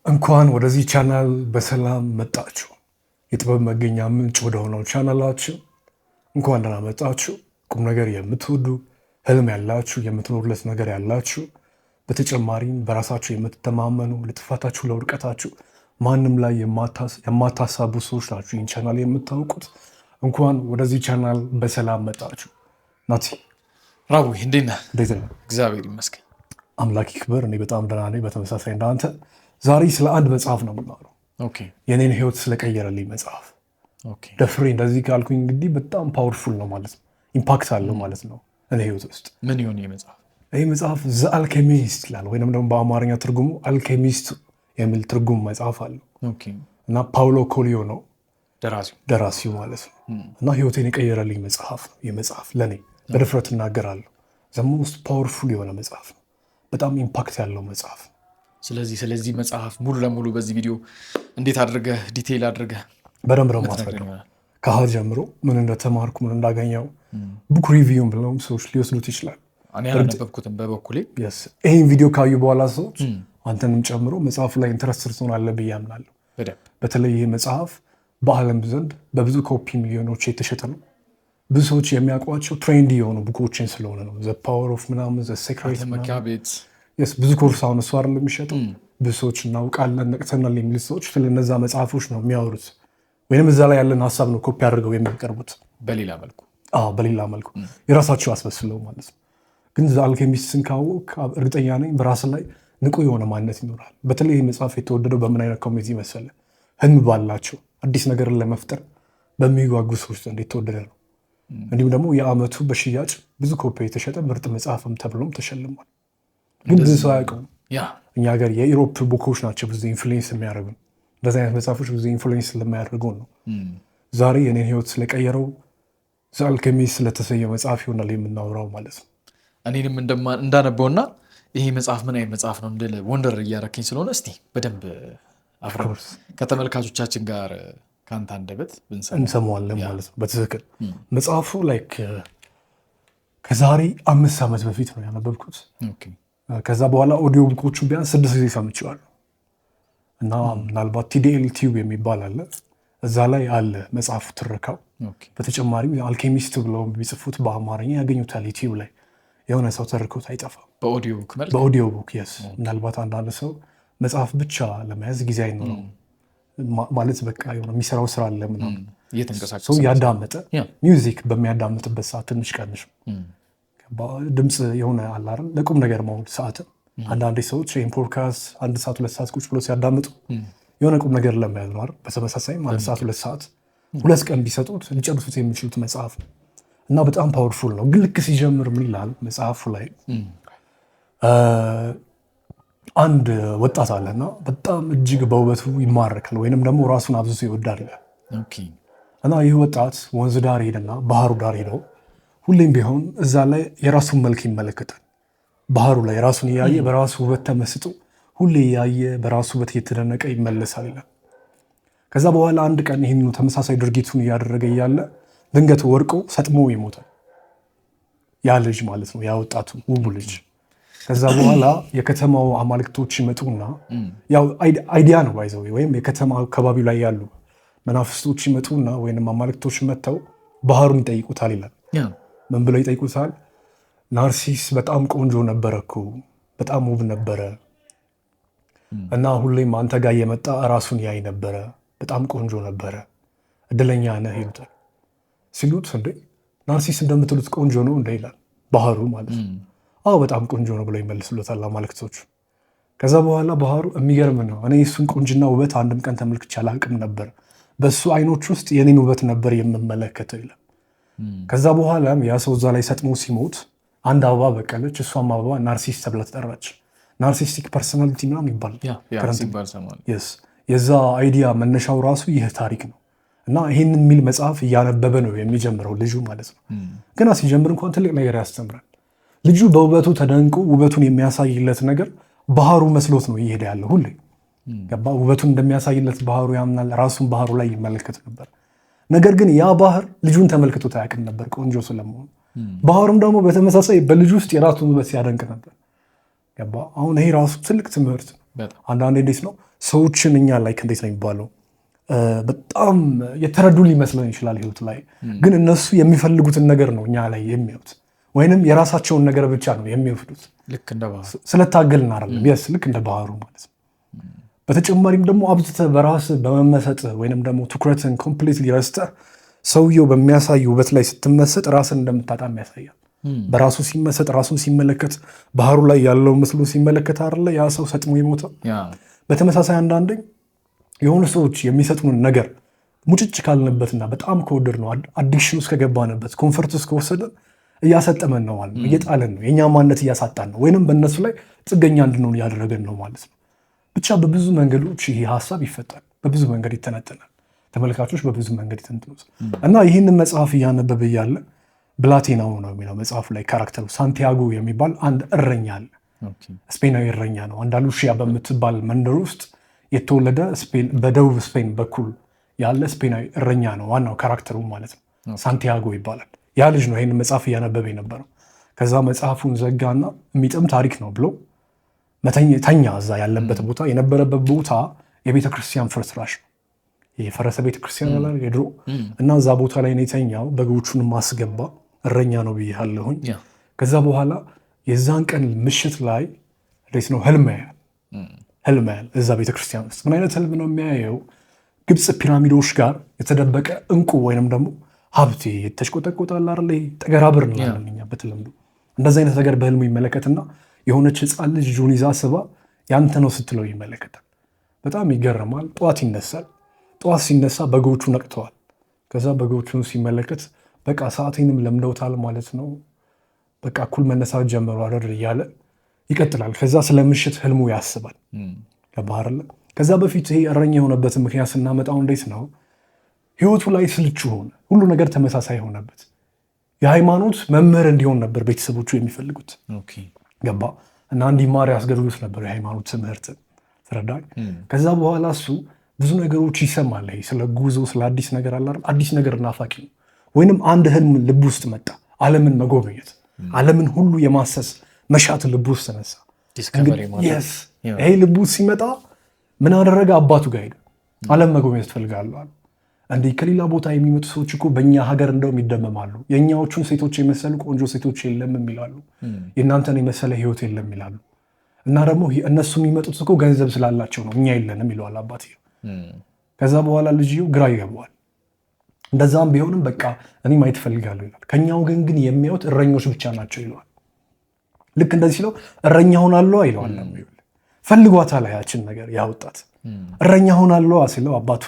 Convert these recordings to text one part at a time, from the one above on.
እንኳን ወደዚህ ቻናል በሰላም መጣችሁ። የጥበብ መገኛ ምንጭ ወደ ሆነው ቻናላችን እንኳን ደህና መጣችሁ። ቁም ነገር የምትወዱ ህልም ያላችሁ የምትኖሩለት ነገር ያላችሁ በተጨማሪም በራሳችሁ የምትተማመኑ ለጥፋታችሁ ለውድቀታችሁ ማንም ላይ የማታሳቡ ሰዎች ናችሁ ይህን ቻናል የምታውቁት። እንኳን ወደዚህ ቻናል በሰላም መጣችሁ። ናቲ ራቡ እንዴት ነህ? እግዚአብሔር ይመስገን አምላክ ይክበር። እኔ በጣም ደህና ነኝ። በተመሳሳይ እንዳንተ ዛሬ ስለ አንድ መጽሐፍ ነው የምናወራው። የኔን ህይወት ስለቀየረልኝ መጽሐፍ። ደፍሬ እንደዚህ ካልኩኝ እንግዲህ በጣም ፓወርፉል ነው ማለት ነው፣ ኢምፓክት አለው ማለት ነው እኔ ህይወት ውስጥ። ምን ይሆን መጽሐፍ? ይህ መጽሐፍ ዘ አልኬሚስት ይላል፣ ወይም ደግሞ በአማርኛ ትርጉሙ አልኬሚስት የሚል ትርጉም መጽሐፍ አለው እና ፓውሎ ኮሊዮ ነው ደራሲው ማለት ነው። እና ህይወቴን የቀየረልኝ መጽሐፍ ነው ይህ መጽሐፍ። ለእኔ በድፍረት እናገራለሁ ዘ ሞስት ፓወርፉል የሆነ መጽሐፍ ነው፣ በጣም ኢምፓክት ያለው መጽሐፍ ነው። ስለዚህ መጽሐፍ ሙሉ ለሙሉ በዚህ ቪዲዮ እንዴት አድርገህ ዲቴይል አድርገህ በደንብ ነው ማስረዳው፣ ከሀ ጀምሮ ምን እንደተማርኩ ምን እንዳገኘው። ቡክ ሪቪውን ብለውም ሰዎች ሊወስዱት ይችላል። እኔ አላነበብኩትም በበኩሌ። ይህን ቪዲዮ ካዩ በኋላ ሰዎች አንተንም ጨምሮ መጽሐፉ ላይ ኢንትረስት ትሆናለህ ብዬ አምናለሁ። በተለይ ይህ መጽሐፍ በዓለም ዘንድ በብዙ ኮፒ ሚሊዮኖች የተሸጠ ነው። ብዙ ሰዎች የሚያውቋቸው ትሬንዲ የሆኑ ቡኮችን ስለሆነ ነው። ዘ ፓወር ኦፍ ምናምን ዘ ሴክሬት ብዙ ኮርስ አሁን እሱ አይደል የሚሸጠው። ብዙ ሰዎች እናውቃለን ነቅተናል የሚሉ ሰዎች ስለነዛ መጽሐፎች ነው የሚያወሩት፣ ወይም እዛ ላይ ያለን ሀሳብ ነው ኮፒ አድርገው የሚያቀርቡት በሌላ መልኩ የራሳቸው አስመስለው ማለት ነው። ግን ዘ አልኬሚስትን ካወቅ እርግጠኛ ነኝ በራስ ላይ ንቁ የሆነ ማንነት ይኖራል። በተለይ ይህ መጽሐፍ የተወደደው በምን አይነት ኮሚኒቲ መሰለ? ህልም ባላቸው አዲስ ነገርን ለመፍጠር በሚጓጉ ሰዎች ዘንድ የተወደደ ነው። እንዲሁም ደግሞ የአመቱ በሽያጭ ብዙ ኮፒ የተሸጠ ምርጥ መጽሐፍም ተብሎም ተሸልሟል። ግን ብዙ ሰው አያውቀውም። እኛ ሀገር የኢሮፕ ቡኮች ናቸው ብዙ ኢንፍሉዌንስ የሚያደርጉን። እንደዚህ አይነት መጽሐፎች ብዙ ኢንፍሉዌንስ ስለማያደርጉ ነው ዛሬ የኔን ህይወት ስለቀየረው ዘ አልኬሚስት ስለተሰኘው መጽሐፍ ይሆናል የምናወራው ማለት ነው። እኔንም እንዳነበውና ይሄ መጽሐፍ ምን አይነት መጽሐፍ ነው እንድል ወንደር እያረከኝ ስለሆነ እስቲ በደንብ አብረን ከተመልካቾቻችን ጋር ከአንተ አንደበት እንሰማዋለን ማለት ነው። በትክክል መጽሐፉ ላይክ ከዛሬ 5 ዓመት በፊት ነው ያነበብኩት። ከዛ በኋላ ኦዲዮ ቡኮቹ ቢያንስ 6 ጊዜ ሰምቼዋለሁ እና ምናልባት ቲዲኤል ቲዩብ የሚባል አለ፣ እዛ ላይ አለ መጽሐፉ ትረካው። በተጨማሪም አልኬሚስት ብለው ቢጽፉት በአማርኛ ያገኙታል ዩቲዩብ ላይ። የሆነ ሰው ተርከውት አይጠፋም በኦዲዮ ቡክ የስ። ምናልባት አንዳንድ ሰው መጽሐፍ ብቻ ለመያዝ ጊዜ አይኖረው ማለት በቃ የሆነ የሚሰራው ስራ አለ ምናምን ሰው ያዳመጠ ሚውዚክ በሚያዳምጥበት ሰዓት ትንሽ ቀንሽ ድምፅ የሆነ አላርም ለቁም ነገር መሆን ሰዓት። አንዳንድ ሰዎች ይህን ፖድካስት 1 ሰዓት 2 ሰዓት ቁጭ ብሎ ሲያዳምጡ የሆነ ቁም ነገር ለመያዝ ነው አይደል? በተመሳሳይም 1 ሰዓት 2 ሰዓት 2 ቀን ቢሰጡት ሊጨርሱት የሚችሉት መጽሐፍ ነው እና በጣም ፓወርፉል ነው። ግን ልክ ሲጀምር ምን ይላል መጽሐፉ ላይ? አንድ ወጣት አለና በጣም እጅግ በውበቱ ይማረካል ወይንም ደግሞ ራሱን አብዝቶ ይወዳል ይላል። እና ይህ ወጣት ወንዝ ዳር ሄደና ባህሩ ዳር ሄደው ሁሌም ቢሆን እዛ ላይ የራሱን መልክ ይመለከታል። ባህሩ ላይ ራሱን እያየ በራሱ ውበት ተመስጦ ሁሌ እያየ በራሱ ውበት እየተደነቀ ይመለሳል ይላል። ከዛ በኋላ አንድ ቀን ይህን ተመሳሳይ ድርጊቱን እያደረገ እያለ ድንገት ወርቆ ሰጥሞ ይሞታል። ያ ልጅ ማለት ነው፣ ያ ወጣቱ ውቡ ልጅ። ከዛ በኋላ የከተማው አማልክቶች ይመጡና ያው አይዲያ ነው ባይዘው ወይም የከተማ አካባቢ ላይ ያሉ መናፍስቶች ይመጡና ወይንም አማልክቶች መጥተው ባህሩን ይጠይቁታል ይላል። ምን ብለው ይጠይቁታል? ናርሲስ በጣም ቆንጆ ነበረ እኮ በጣም ውብ ነበረ እና ሁሌም አንተ ጋር የመጣ ራሱን ያይ ነበረ፣ በጣም ቆንጆ ነበረ፣ እድለኛ ነህ ይሉታል። ሲሉት እንዴ ናርሲስ እንደምትሉት ቆንጆ ነው እንደ ይላል ባህሩ ማለት ነው። አዎ በጣም ቆንጆ ነው ብለው ይመልሱለታል አማልክቶቹ። ከዛ በኋላ ባህሩ የሚገርም ነው፣ እኔ እሱን ቁንጅና ውበት አንድም ቀን ተመልክቼ አላውቅም ነበር፣ በእሱ አይኖች ውስጥ የኔን ውበት ነበር የምመለከተው ይላል። ከዛ በኋላም ያ ሰው እዛ ላይ ሰጥሞ ሲሞት አንድ አበባ በቀለች። እሷም አበባ ናርሲስ ተብላ ተጠራች። ናርሲስቲክ ፐርሶናሊቲ ምናምን ይባላል። የዛ አይዲያ መነሻው ራሱ ይህ ታሪክ ነው እና ይህንን የሚል መጽሐፍ እያነበበ ነው የሚጀምረው ልጁ ማለት ነው። ገና ሲጀምር እንኳን ትልቅ ነገር ያስተምራል። ልጁ በውበቱ ተደንቆ ውበቱን የሚያሳይለት ነገር ባህሩ መስሎት ነው እየሄደ ያለው ሁሌ ገባ። ውበቱን እንደሚያሳይለት ባህሩ ያምናል። ራሱን ባህሩ ላይ ይመለከት ነበር። ነገር ግን ያ ባህር ልጁን ተመልክቶት አያውቅም ነበር ቆንጆ ስለመሆኑ። ባህሩም ደግሞ በተመሳሳይ በልጁ ውስጥ የራሱን ውበት ሲያደንቅ ነበር ገባ። አሁን ይሄ ራሱ ትልቅ ትምህርት ነው። አንዳንዴ እንዴት ነው ሰዎችን እኛ ላይ እንዴት ነው የሚባለው በጣም የተረዱ ሊመስለን ይችላል ህይወት ላይ ግን እነሱ የሚፈልጉትን ነገር ነው እኛ ላይ የሚያዩት ወይንም የራሳቸውን ነገር ብቻ ነው የሚወስዱት ስለታገልን አይደለም yes ልክ እንደ ባህሩ ማለት ነው በተጨማሪም ደግሞ አብዝተህ በራስህ በመመሰጥ ወይንም ደግሞ ትኩረትን ኮምፕሊትሊ ረስተህ ሰውየው በሚያሳይ ውበት ላይ ስትመሰጥ ራስን እንደምታጣም ያሳያል በራሱ ሲመሰጥ ራሱን ሲመለከት ባህሩ ላይ ያለው ምስሉ ሲመለከት አይደለ ያ ሰው ሰጥሞ ይሞታል በተመሳሳይ አንዳንዴ የሆኑ ሰዎች የሚሰጡን ነገር ሙጭጭ ካልነበትና በጣም ከወደድ ነው አዲክሽን ውስጥ ከገባንበት ኮንፈርት ውስጥ ከወሰደን እያሰጠመን ነው ማለት ነው እየጣለን ነው የኛ ማንነት እያሳጣን ነው ወይንም በእነሱ ላይ ጥገኛ እንድንሆን እያደረገን ነው ማለት ነው ብቻ በብዙ መንገዶች ይሄ ሐሳብ ይፈታል በብዙ መንገድ ይተነተናል ተመልካቾች በብዙ መንገድ ይተነተኑት እና ይህንን መጽሐፍ እያነበበ ያለ ብላቴናው ነው የሚለው መጽሐፉ ላይ ካራክተሩ ሳንቲያጎ የሚባል አንድ እረኛ አለ ስፔናዊ እረኛ ነው አንዳሉሺያ በምትባል መንደር ውስጥ የተወለደ በደቡብ ስፔን በኩል ያለ ስፔናዊ እረኛ ነው ዋናው ካራክተሩ ማለት ነው ሳንቲያጎ ይባላል ያ ልጅ ነው ይህንን መጽሐፍ እያነበበ የነበረው ከዛ መጽሐፉን ዘጋና የሚጥም ታሪክ ነው ብሎ ተኛ እዛ ያለበት ቦታ የነበረበት ቦታ የቤተክርስቲያን ፍርስራሽ ነው የፈረሰ ቤተክርስቲያን ላይ የድሮ እና እዛ ቦታ ላይ ነው የተኛው በጎቹን ማስገባ እረኛ ነው ብያለሁኝ ከዛ በኋላ የዛን ቀን ምሽት ላይ እንዴት ነው ህልም ያያል እዛ ቤተክርስቲያን ውስጥ ምን አይነት ህልም ነው የሚያየው ግብጽ ፒራሚዶች ጋር የተደበቀ እንቁ ወይንም ደግሞ ሀብቴ ተሽቆጠቆጣል አይደል ጠገራብር ነው ያለኛ በተለምዶ እንደዛ አይነት ነገር በህልሙ ይመለከትና የሆነች ህፃን ልጅ ጁን ይዛ ስባ ያንተ ነው ስትለው ይመለከታል በጣም ይገርማል ጠዋት ይነሳል ጠዋት ሲነሳ በጎቹ ነቅተዋል ከዛ በጎቹን ሲመለከት በቃ ሰዓቴንም ለምደውታል ማለት ነው በቃ እኩል መነሳት ጀመሩ አይደል እያለ ይቀጥላል ከዛ ስለምሽት ህልሙ ያስባል ለባህርለ ከዛ በፊት ይሄ እረኛ የሆነበት ምክንያት ስናመጣው እንዴት ነው ህይወቱ ላይ ስልቹ ሆነ ሁሉ ነገር ተመሳሳይ ሆነበት የሃይማኖት መምህር እንዲሆን ነበር ቤተሰቦቹ የሚፈልጉት ገባ እና እንዲማር ያስገድዱት ነበር የሃይማኖት ትምህርት ተረዳኝ ከዛ በኋላ እሱ ብዙ ነገሮች ይሰማል ስለ ጉዞ ስለ አዲስ ነገር አለ አዲስ ነገር ናፋቂ ነው ወይንም አንድ ህልም ልብ ውስጥ መጣ ዓለምን መጎብኘት ዓለምን ሁሉ የማሰስ መሻት ልብ ውስጥ ተነሳ ይሄ ልብ ውስጥ ሲመጣ ምን አደረገ አባቱ ጋር ሄደ ዓለም መጎብኘት ፈልጋለሁ አለ እንዴ ከሌላ ቦታ የሚመጡ ሰዎች እኮ በእኛ ሀገር እንደውም ይደመማሉ የኛዎቹን ሴቶች የመሰሉ ቆንጆ ሴቶች የለም ይላሉ የእናንተን የመሰለ ህይወት የለም ይላሉ እና ደግሞ እነሱ የሚመጡት እኮ ገንዘብ ስላላቸው ነው እኛ የለንም ይለዋል አባትየው ከዛ በኋላ ልጅየው ግራ ይገባዋል እንደዛም ቢሆንም በቃ እኔ ማየት ፈልጋለሁ ይላል ከኛው ግን የሚያዩት እረኞች ብቻ ናቸው ይለዋል ልክ እንደዚህ ሲለው እረኛ ሆናለሁ ይለዋል ፈልጓታል ያችን ነገር ያወጣት እረኛ ሆናለሁ ሲለው አባቱ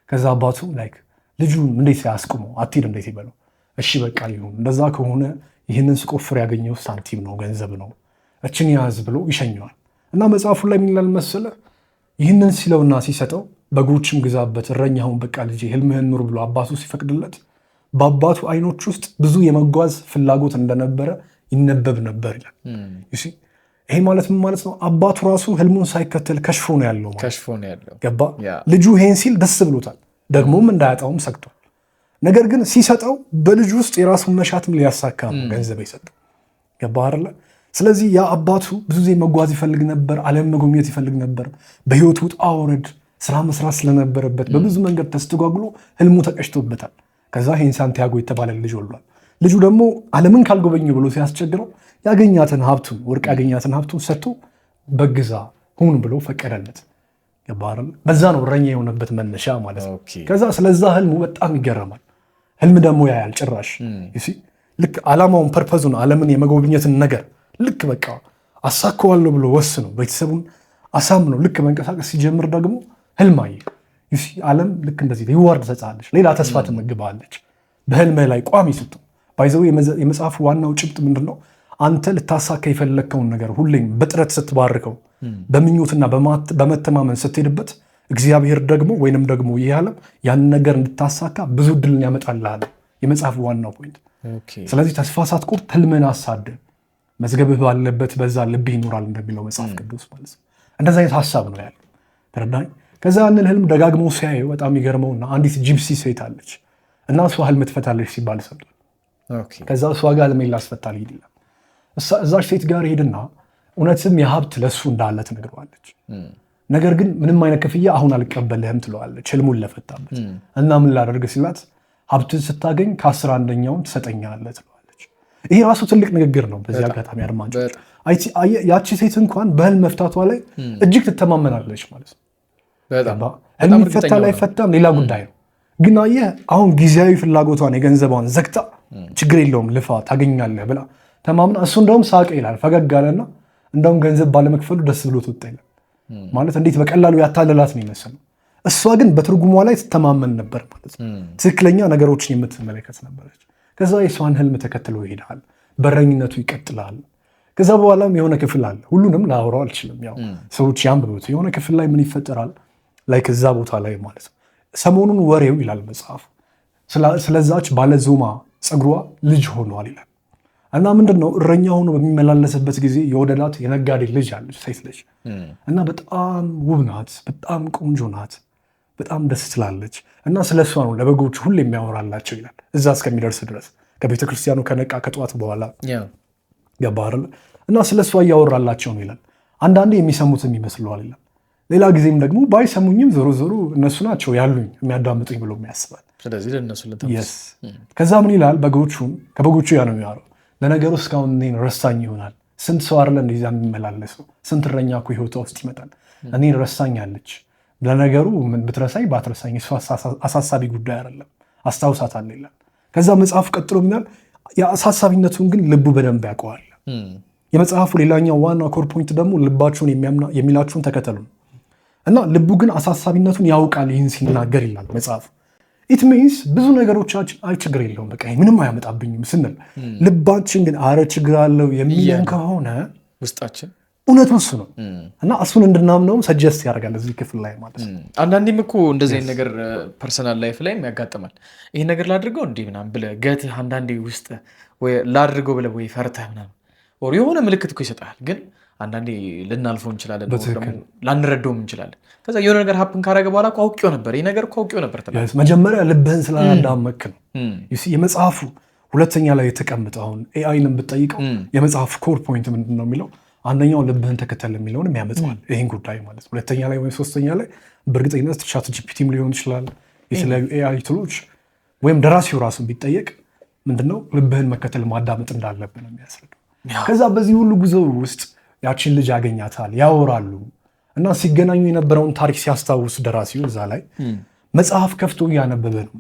ከዛ አባቱ ላይክ ልጁ እንዴት ያስቆመው አትሂድ እንዴት ይበለው እሺ በቃ ይሁን እንደዛ ከሆነ ይህንን ስቆፍር ያገኘው ሳንቲም ነው ገንዘብ ነው እችን ያዝ ብሎ ይሸኘዋል እና መጽሐፉ ላይ ምን ይላል መሰለህ ይህንን ሲለውና ሲሰጠው በጎችም ግዛበት እረኛውን በቃ ልጅ ህልምህን ኑር ብሎ አባቱ ሲፈቅድለት በአባቱ አይኖች ውስጥ ብዙ የመጓዝ ፍላጎት እንደነበረ ይነበብ ነበር ይላል ይሄ ማለት ምን ማለት ነው አባቱ ራሱ ህልሙን ሳይከተል ከሽፎ ነው ያለው ገባ ልጁ ይሄን ሲል ደስ ብሎታል ደግሞም እንዳያጣውም ሰግቷል ነገር ግን ሲሰጠው በልጁ ውስጥ የራሱን መሻትም ሊያሳካ ነው ገንዘብ ይሰጠው ገባ አይደለ ስለዚህ ያ አባቱ ብዙ ጊዜ መጓዝ ይፈልግ ነበር ዓለም መጎብኘት ይፈልግ ነበር በህይወቱ ውጣ ውረድ ስራ መስራት ስለነበረበት በብዙ መንገድ ተስተጓጉሎ ህልሙ ተቀጭቶበታል ከዛ ይሄን ሳንቲያጎ የተባለ ልጅ ወልዷል ልጁ ደግሞ ዓለምን ካልጎበኘ ብሎ ሲያስቸግረው ያገኛትን ሀብቱን ወርቅ ያገኛትን ሀብቱን ሰጥቶ በግዛ ሁን ብሎ ፈቀደለት ገባረል በዛ ነው እረኛ የሆነበት መነሻ ማለት ነው ከዛ ስለዛ ህልሙ በጣም ይገረማል ህልም ደግሞ ያያል ጭራሽ ልክ ዓላማውን ፐርፐዙን ዓለምን የመጎብኘትን ነገር ልክ በቃ አሳካዋለሁ ብሎ ወስኖ ቤተሰቡን አሳምነው ልክ መንቀሳቀስ ሲጀምር ደግሞ ህልም አየ ዓለም ልክ እንደዚህ ሪዋርድ ትሰጣለች ሌላ ተስፋ ትመግባለች በህልም ላይ ቋሚ ስትሆን ባይዘው የመጽሐፉ ዋናው ጭብጥ ምንድነው አንተ ልታሳካ የፈለከውን ነገር ሁሌም በጥረት ስትባርከው በምኞትና በመተማመን ስትሄድበት እግዚአብሔር ደግሞ ወይንም ደግሞ ይህ ዓለም ያን ነገር እንድታሳካ ብዙ ድልን ያመጣልሃል የመጽሐፉ ዋናው ፖይንት ስለዚህ ተስፋ ሳትቆርጥ ህልምን አሳደ መዝገብህ ባለበት በዛ ልብህ ይኖራል እንደሚለው መጽሐፍ ቅዱስ ማለት ነው እንደዛ አይነት ሐሳብ ነው ያለው ተረዳኝ ከዛ ያንን ህልም ደጋግሞ ሲያዩ በጣም ይገርመውና አንዲት ጂፕሲ ሴት አለች እና እሷ ህልም ትፈታለች ሲባል ሰምቷል ከዛ እሷ ጋር ህልሜን ላስፈታል ይላል እዛች ሴት ጋር ሄድና እውነትም የሀብት ለሱ እንዳለ ትነግረዋለች። ነገር ግን ምንም አይነት ክፍያ አሁን አልቀበልህም ትለዋለች፣ ህልሙን ለፈታበት። እና ምን ላደርግ ሲላት ሀብትን ስታገኝ ከ10 ትሰጠኛለህ ትለዋለች። ይሄ ራሱ ትልቅ ንግግር ነው። በዚህ አጋጣሚ አድማጮች ያቺ ሴት እንኳን በህልም መፍታቷ ላይ እጅግ ትተማመናለች ማለት ነው። ህልም ይፈታ ላይ ፈታም ሌላ ጉዳይ ነው። ግን አየህ አሁን ጊዜያዊ ፍላጎቷን የገንዘቧን ዘግታ ችግር የለውም ልፋ ታገኛለህ ብላ ተማምና እሱ እንደውም ሳቀ ይላል፣ ፈገግ አለና እንደውም ገንዘብ ባለመክፈሉ ደስ ብሎት ወጣ ይላል። ማለት እንዴት በቀላሉ ያታለላት ነው ይመስለው። እሷ ግን በትርጉሟ ላይ ትተማመን ነበር ማለት ነው። ትክክለኛ ነገሮችን የምትመለከት ነበረች። ከዛ የሷን ህልም ተከትሎ ይሄዳል። በረኝነቱ ይቀጥላል። ከዛ በኋላም የሆነ ክፍል አለ፣ ሁሉንም ላወራው አልችልም፣ ያው ሰዎች ያንብቡት። የሆነ ክፍል ላይ ምን ይፈጠራል ላይ ከዛ ቦታ ላይ ማለት ነው ሰሞኑን ወሬው ይላል መጽሐፉ ስለዛች ባለዞማ ፀጉሯ ልጅ ሆኗል ይላል። እና ምንድነው እረኛ ሆኖ በሚመላለስበት ጊዜ የወደዳት የነጋዴ ልጅ አለች፣ ሴት ልጅ እና በጣም ውብ ናት፣ በጣም ቆንጆ ናት፣ በጣም ደስ ትላለች። እና ስለሷ ነው ለበጎቹ ሁሉ የሚያወራላቸው ይላል እዛ እስከሚደርስ ድረስ ከቤተክርስቲያኑ ከነቃ ከጠዋት በኋላ ገባር እና ስለሷ እያወራላቸው ነው ይላል። አንዳንዴ የሚሰሙትም ይመስለዋል ይላል። ሌላ ጊዜም ደግሞ ባይሰሙኝም ዞሮ ዞሮ እነሱ ናቸው ያሉኝ የሚያዳምጡኝ ብሎ ያስባል። ስለዚህ ለነሱ ከዛ ምን ይላል ከበጎቹ ያ ነው የሚያወራው። ለነገሩ እስካሁን እኔን ረሳኝ ይሆናል። ስንት ሰው አይደለ እንደዛ የሚመላለሰው፣ ስንት እረኛ እኮ ህይወቷ ውስጥ ይመጣል። እኔን ረሳኛለች። ለነገሩ ምን ብትረሳኝ ባትረሳኝ እሱ አሳሳቢ ጉዳይ አይደለም፣ አስታውሳታለሁ ይላል። ከዛ መጽሐፉ ቀጥሎ ምናል የአሳሳቢነቱን ግን ልቡ በደንብ ያውቀዋል። የመጽሐፉ ሌላኛው ዋና ኮር ፖይንት ደግሞ ልባችሁን የሚላችሁን ተከተሉ እና ልቡ ግን አሳሳቢነቱን ያውቃል ይህን ሲናገር ይላል መጽሐፉ። ኢት ሚንስ ብዙ ነገሮቻችን አይ ችግር የለውም በቃ ምንም አያመጣብኝም ስንል ልባችን ግን አረ ችግር አለው የሚለን ከሆነ ውስጣችን እውነቱ እሱ ነው እና እሱን እንድናምነውም ሰጀስት ያደርጋል እዚህ ክፍል ላይ ማለት ነው። አንዳንዴም እኮ እንደዚህ ነገር ፐርሰናል ላይፍ ላይም ያጋጥማል። ይህ ነገር ላድርገው እንዲህ ምናምን ብለህ ገትህ አንዳንዴ ውስጥ ወይ ላድርገው ብለህ ወይ ፈርተህ ምናምን የሆነ ምልክት እኮ ይሰጣል። ግን አንዳንዴ ልናልፈው እንችላለን፣ ላንረዳውም እንችላለን። ከዛ የሆነ ነገር ሀፕን ካረገ በኋላ አውቄው ነበር ይህ ነገር አውቄው ነበር ትላለህ። መጀመሪያ ልብህን ስላዳመክ ነው። የመጽሐፉ ሁለተኛ ላይ የተቀምጠ አሁን ኤአይንም ብትጠይቀው የመጽሐፉ ኮር ፖይንት ምንድን ነው የሚለው አንደኛው ልብህን ተከተል የሚለውን ያመጣዋል ይህን ጉዳይ ማለት ነው። ሁለተኛ ላይ ወይም ሶስተኛ ላይ በእርግጠኝነት ቻት ጂፒቲም ሊሆን ይችላል የተለያዩ ኤአይ ቱሎች ወይም ደራሲው ራሱን ቢጠየቅ ምንድነው ልብህን መከተል ማዳመጥ እንዳለብን የሚያስረዳው። ከዛ በዚህ ሁሉ ጉዞ ውስጥ ያችን ልጅ ያገኛታል፣ ያወራሉ እና ሲገናኙ የነበረውን ታሪክ ሲያስታውስ ደራሲው እዛ ላይ መጽሐፍ ከፍቶ እያነበበ ነው።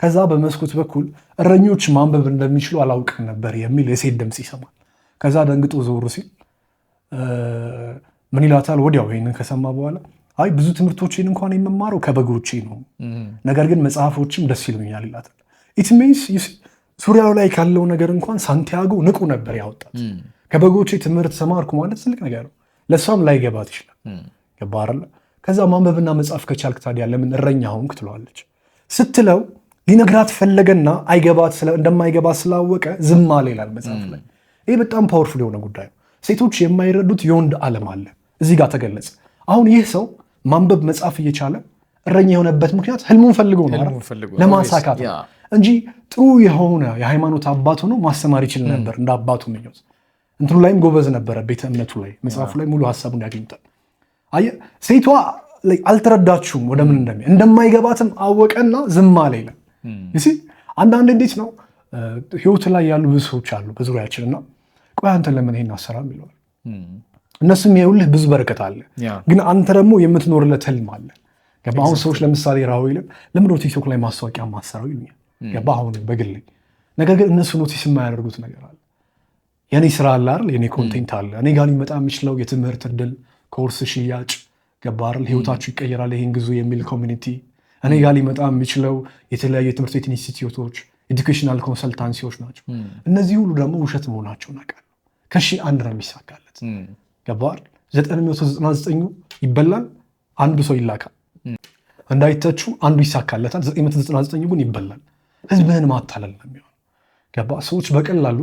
ከዛ በመስኮት በኩል እረኞች ማንበብ እንደሚችሉ አላውቅም ነበር የሚል የሴት ድምፅ ይሰማል። ከዛ ደንግጦ ዞር ሲል ምን ይላታል? ወዲያው ይህንን ከሰማ በኋላ አይ ብዙ ትምህርቶችን እንኳን የምማረው ከበጎቼ ነው፣ ነገር ግን መጽሐፎችም ደስ ይሉኛል ይላታል። ኢት ሚንስ ሱሪያው ላይ ካለው ነገር እንኳን ሳንቲያጎ ንቁ ነበር ያወጣት። ከበጎቼ ትምህርት ተማርኩ ማለት ትልቅ ነገር ነው። ለእሷም ላይገባት ይችላል። ገባ አይደለ? ከዛ ማንበብና መጽሐፍ ከቻልክ ታዲያ ለምን እረኛ ሆንክ ትለዋለች። ስትለው ሊነግራት ፈለገና እንደማይገባት ስላወቀ ዝም አለ ይላል መጽሐፍ ላይ። ይህ በጣም ፓወርፉል የሆነ ጉዳይ ነው። ሴቶች የማይረዱት የወንድ ዓለም አለ እዚህ ጋር ተገለጸ። አሁን ይህ ሰው ማንበብ መጽሐፍ እየቻለ እረኛ የሆነበት ምክንያት ህልሙን ፈልጎ ነው ለማሳካት እንጂ ጥሩ የሆነ የሃይማኖት አባት ሆኖ ማስተማር ይችል ነበር እንደ አባቱ ምኞት። እንትኑ ላይም ጎበዝ ነበረ፣ ቤተ እምነቱ ላይ መጽሐፉ ላይ ሙሉ ሀሳቡን ያገኝታል። አየህ ሴቷ አልተረዳችሁም ወደ ምን እንደማይገባትም አወቀና ዝም አለ ይላል። አንዳንድ እንዴት ነው ህይወት ላይ ያሉ ብዙ ሰዎች አሉ በዙሪያችን እና ቆይ አንተ ለምን ይሄን አሰራም ይለዋል። እነሱም ይኸውልህ ብዙ በረከት አለ፣ ግን አንተ ደግሞ የምትኖርለት ህልም አለ። ገባ? አሁን ሰዎች ለምሳሌ ራዊልን ለምን ነው ቲክቶክ ላይ ማስታወቂያ ማሰራው ይሉኛል። ገባ? አሁን በግል ነገር ግን እነሱ ኖቲስ የማያደርጉት ነገር አለ። የኔ ስራ አለ አይደል? የኔ ኮንቴንት አለ። እኔ ጋር ሊመጣ የሚችለው የትምህርት እድል፣ ኮርስ ሽያጭ፣ ገባ አይደል? ህይወታችሁ ይቀየራል ይሄን ግዙ የሚል ኮሚኒቲ፣ እኔ ጋር ሊመጣ የሚችለው የተለያዩ የትምህርት ቤት ኢንስቲትዩቶች፣ ኤዱኬሽናል ኮንሰልታንሲዎች ናቸው። እነዚህ ሁሉ ደግሞ ውሸት መሆናቸውን አውቃለሁ። ከሺህ አንድ ነው የሚሳካለት። ገባ አይደል? 999 ይበላል፣ አንዱ ሰው ይላካል። እንዳይተቹ አንዱ ይሳካለታል፣ 999 ግን ይበላል። ህዝብህን ማታለል ነው የሚሆነው። ገባ? ሰዎች በቀላሉ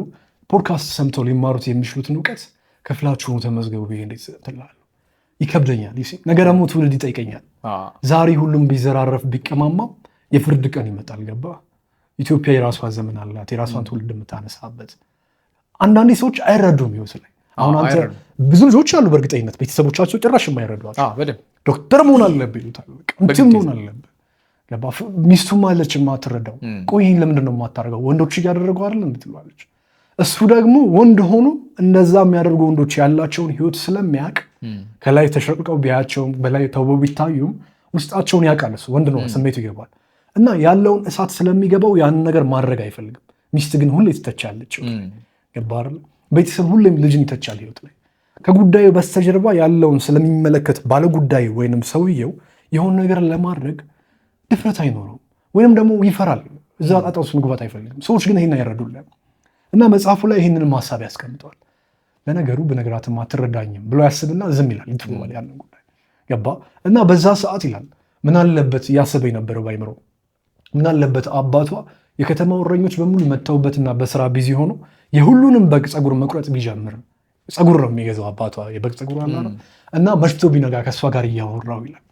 ፖድካስት ሰምተው ሊማሩት የሚችሉትን እውቀት ከፍላችሁ ተመዝገቡ ብዬ እንዴት ትላለህ? ይከብደኛል። ነገ ደግሞ ትውልድ ይጠይቀኛል። ዛሬ ሁሉም ቢዘራረፍ ቢቀማማም የፍርድ ቀን ይመጣል። ገባ? ኢትዮጵያ የራሷ ዘመን አላት፣ የራሷን ትውልድ የምታነሳበት። አንዳንዴ ሰዎች አይረዱም ህይወት ላይ አሁን አንተ ብዙ ልጆች አሉ በእርግጠኝነት ቤተሰቦቻቸው ጭራሽ የማይረዷቸው ዶክተር መሆን አለብህ ይሉታል። እንትን መሆን አለብህ ሚስቱም አለች የማትረዳው ቆይ ይህን ለምንድን ነው የማታደርገው ወንዶች እያደረጉ አይደለም ትለዋለች። እሱ ደግሞ ወንድ ሆኖ እንደዛ የሚያደርጉ ወንዶች ያላቸውን ህይወት ስለሚያውቅ ከላይ ተሸቅቀው ቢያቸውም በላይ ተውበው ቢታዩም ውስጣቸውን ያውቃል። እሱ ወንድ ነው ስሜቱ ይገባል እና ያለውን እሳት ስለሚገባው ያንን ነገር ማድረግ አይፈልግም። ሚስት ግን ሁሌ ትተቻለች። ገባር ቤተሰብ ሁሌም ልጅን ይተቻል ህይወት ላይ ከጉዳዩ በስተጀርባ ያለውን ስለሚመለከት ባለጉዳዩ ወይንም ሰውየው የሆነ ነገር ለማድረግ ድፍረት አይኖረውም ወይንም ደግሞ ይፈራል። እዛ ጣጣ ውስጥ መግባት አይፈልግም። ሰዎች ግን ይሄን አይረዱልንም እና መጽሐፉ ላይ ይህንን ሀሳብ ያስቀምጠዋል። ለነገሩ በነገራትም አትረዳኝም ብሎ ያስብና ዝም ይላል ይትወዋል ያንን ጉዳይ ገባ እና በዛ ሰዓት ይላል ምን አለበት እያሰበ የነበረው ባይምሮ ምን አለበት አባቷ የከተማው እረኞች በሙሉ መተውበትና በስራ ቢዚ ሆኖ የሁሉንም በግ ፀጉር መቁረጥ ቢጀምር ፀጉር ነው የሚገዛው አባቷ የበግ ፀጉር አለ እና መሽቶ ቢነጋ ከእሷ ጋር እያወራው ይላል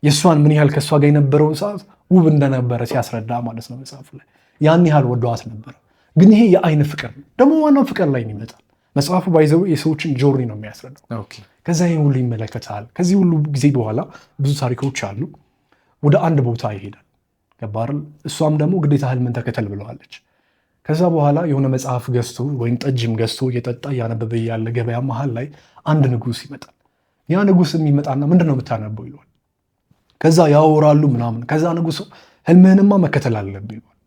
የእሷን ምን ያህል ከእሷ ጋር የነበረውን ሰዓት ውብ እንደነበረ ሲያስረዳ ማለት ነው መጽሐፉ ላይ ያን ያህል ወደዋት ነበረ። ግን ይሄ የአይን ፍቅር ነው ደግሞ ዋናው ፍቅር ላይ ይመጣል መጽሐፉ ባይዘው የሰዎችን ጆርኒ ነው የሚያስረዳው። ከዛ ይህን ሁሉ ይመለከታል። ከዚህ ሁሉ ጊዜ በኋላ ብዙ ታሪኮች አሉ። ወደ አንድ ቦታ ይሄዳል ገባርል እሷም ደግሞ ግዴታ ህልምን ተከተል ብለዋለች። ከዛ በኋላ የሆነ መጽሐፍ ገዝቶ ወይም ጠጅም ገዝቶ እየጠጣ እያነበበ ያለ ገበያ መሀል ላይ አንድ ንጉስ ይመጣል። ያ ንጉስ የሚመጣና ምንድን ነው የምታነበው ይለዋል። ከዛ ያወራሉ ምናምን። ከዛ ንጉሱ ህልምህንማ መከተል አለብህ ይለዋል።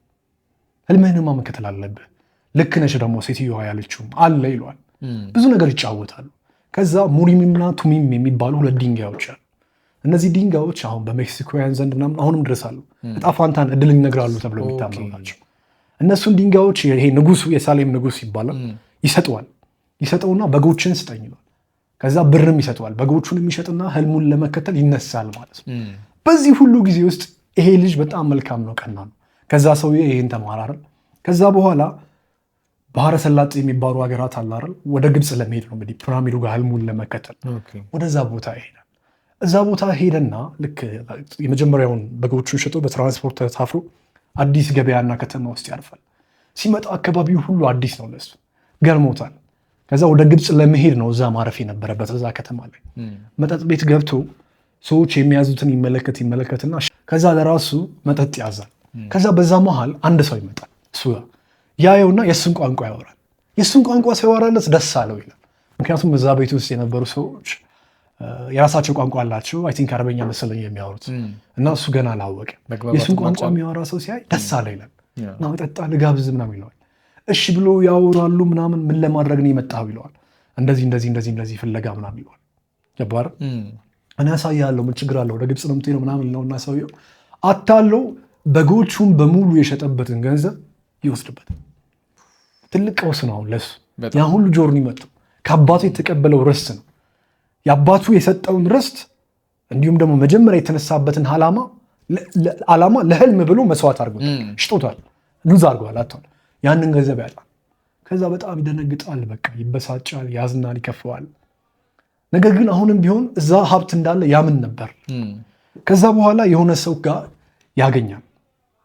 ህልምህንማ መከተል አለብህ ልክ ነች ደግሞ ሴትዮዋ ያለችውም አለ ይለዋል። ብዙ ነገር ይጫወታሉ። ከዛ ሙሪምና ቱሚም የሚባሉ ሁለት ድንጋዮች አሉ። እነዚህ ድንጋዮች አሁን በሜክሲኮውያን ዘንድ ምናምን አሁንም ድረስ አሉ። እጣ ፋንታን እድልን ይነግራሉ ተብለው የሚታመኑ ናቸው። እነሱን ድንጋዮች ይሄ ንጉሱ የሳሌም ንጉስ ይባላል ይሰጠውና በጎችን ስጠኝ ይለዋል። ከዛ ብርም ይሰጠዋል። በጎቹን የሚሸጥና ህልሙን ለመከተል ይነሳል ማለት ነው። በዚህ ሁሉ ጊዜ ውስጥ ይሄ ልጅ በጣም መልካም ነው፣ ቀና ነው። ከዛ ሰውዬ ይሄን ተማራረ። ከዛ በኋላ ባህረ ሰላጤ የሚባሉ ሀገራት አለ አይደል? ወደ ግብፅ ለመሄድ ነው እንግዲህ ፒራሚዱ ጋር ህልሙን ለመከተል ወደዛ ቦታ ይሄዳል። እዛ ቦታ ሄደና ልክ የመጀመሪያውን በጎቹን ሸጦ በትራንስፖርት ተሳፍሮ አዲስ ገበያና ከተማ ውስጥ ያርፋል። ሲመጣ አካባቢው ሁሉ አዲስ ነው ለሱ፣ ገርሞታል። ከዛ ወደ ግብፅ ለመሄድ ነው እዛ ማረፍ የነበረበት እዛ ከተማ ላይ። መጠጥ ቤት ገብቶ ሰዎች የሚያዙትን ይመለከትና ከዛ ለራሱ መጠጥ ያዛል። ከዛ በዛ መሃል አንድ ሰው ይመጣል እሱ ያየውና የእሱን ቋንቋ ያወራል። የእሱን ቋንቋ ሲያወራለት ደስ አለው ይላል። ምክንያቱም እዛ ቤት ውስጥ የነበሩ ሰዎች የራሳቸው ቋንቋ አላቸው። አይ ቲንክ አረበኛ መሰለኝ የሚያወሩት እና እሱ ገና አላወቀ። የእሱን ቋንቋ የሚያወራ ሰው ሲያይ ደስ አለ ይላል እና መጠጣ ልጋብዝ ምናምን ይለዋል። እሺ ብሎ ያወራሉ ምናምን። ምን ለማድረግ ነው የመጣው ይለዋል። እንደዚህ ፍለጋ ምናምን ይለዋል። ጀባር እኔ ያሳያለሁ ምን ችግር አለው ወደ ግብፅ ነው የምትሄደው ምናምን ነውና ሰውየው አታለው በጎቹን በሙሉ የሸጠበትን ገንዘብ ይወስድበታል። ትልቅ ቀውስ ነው አሁን ለሱ። ያ ሁሉ ጆርኒ መጥቶ ከአባቱ የተቀበለው ርስት ነው። የአባቱ የሰጠውን ርስት እንዲሁም ደግሞ መጀመሪያ የተነሳበትን ዓላማ ለህልም ብሎ መስዋዕት አድርጎታል፣ ሽጦታል፣ ሉዝ አድርጓል፣ አጥቷል። ያንን ገንዘብ ያጣል። ከዛ በጣም ይደነግጣል፣ በቃ ይበሳጫል፣ ያዝናል፣ ይከፈዋል። ነገር ግን አሁንም ቢሆን እዛ ሀብት እንዳለ ያምን ነበር። ከዛ በኋላ የሆነ ሰው ጋር ያገኛል።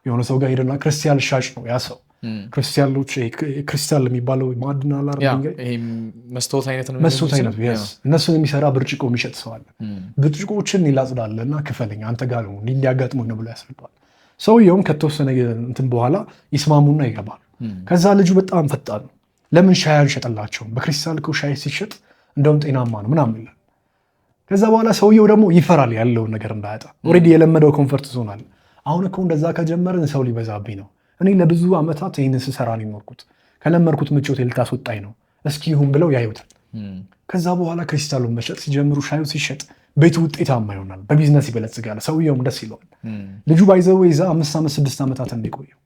የሆነ ሰው ጋር ሄደና ክርስቲያን ሻጭ ነው ያ ሰው። ክርስቲያኖች ክሪስታል የሚባለው ማዕድን አለ መስታወት አይነት ነው። እነሱን የሚሰራ ብርጭቆ የሚሸጥ ሰው አለ። ብርጭቆዎችን ይላጽዳል እና ክፈለኝ አንተ ጋር ነው እንዲያጋጥመኝ ነው ብሎ ያስረዳዋል። ሰውየውም ከተወሰነ እንትን በኋላ ይስማሙና ይገባል። ከዛ ልጁ በጣም ፈጣን ነው። ለምን ሻይ አንሸጥላቸውም? በክሪስታል እኮ ሻይ ሲሸጥ እንደውም ጤናማ ነው ምናምን ይላል። ከዛ በኋላ ሰውየው ደግሞ ይፈራል ያለውን ነገር እንዳያጣ። ኦልሬዲ የለመደው ኮንፈርት ዞን አለ። አሁን እኮ እንደዛ ከጀመርን ሰው ሊበዛብኝ ነው። እኔ ለብዙ ዓመታት ይህንን ስሰራ ነው የኖርኩት። ከለመድኩት ምቾት ልታስወጣኝ ነው። እስኪ ይሁን ብለው ያዩታል። ከዛ በኋላ ክሪስታሉን መሸጥ ሲጀምሩ ሻዩ ሲሸጥ ቤቱ ውጤታማ ይሆናል፣ በቢዝነስ ይበለጽጋል። ሰውየውም ደስ ይለዋል። ልጁ ባይዘው ይዛ 5 ዓመት 6 ዓመታት እንደቆየው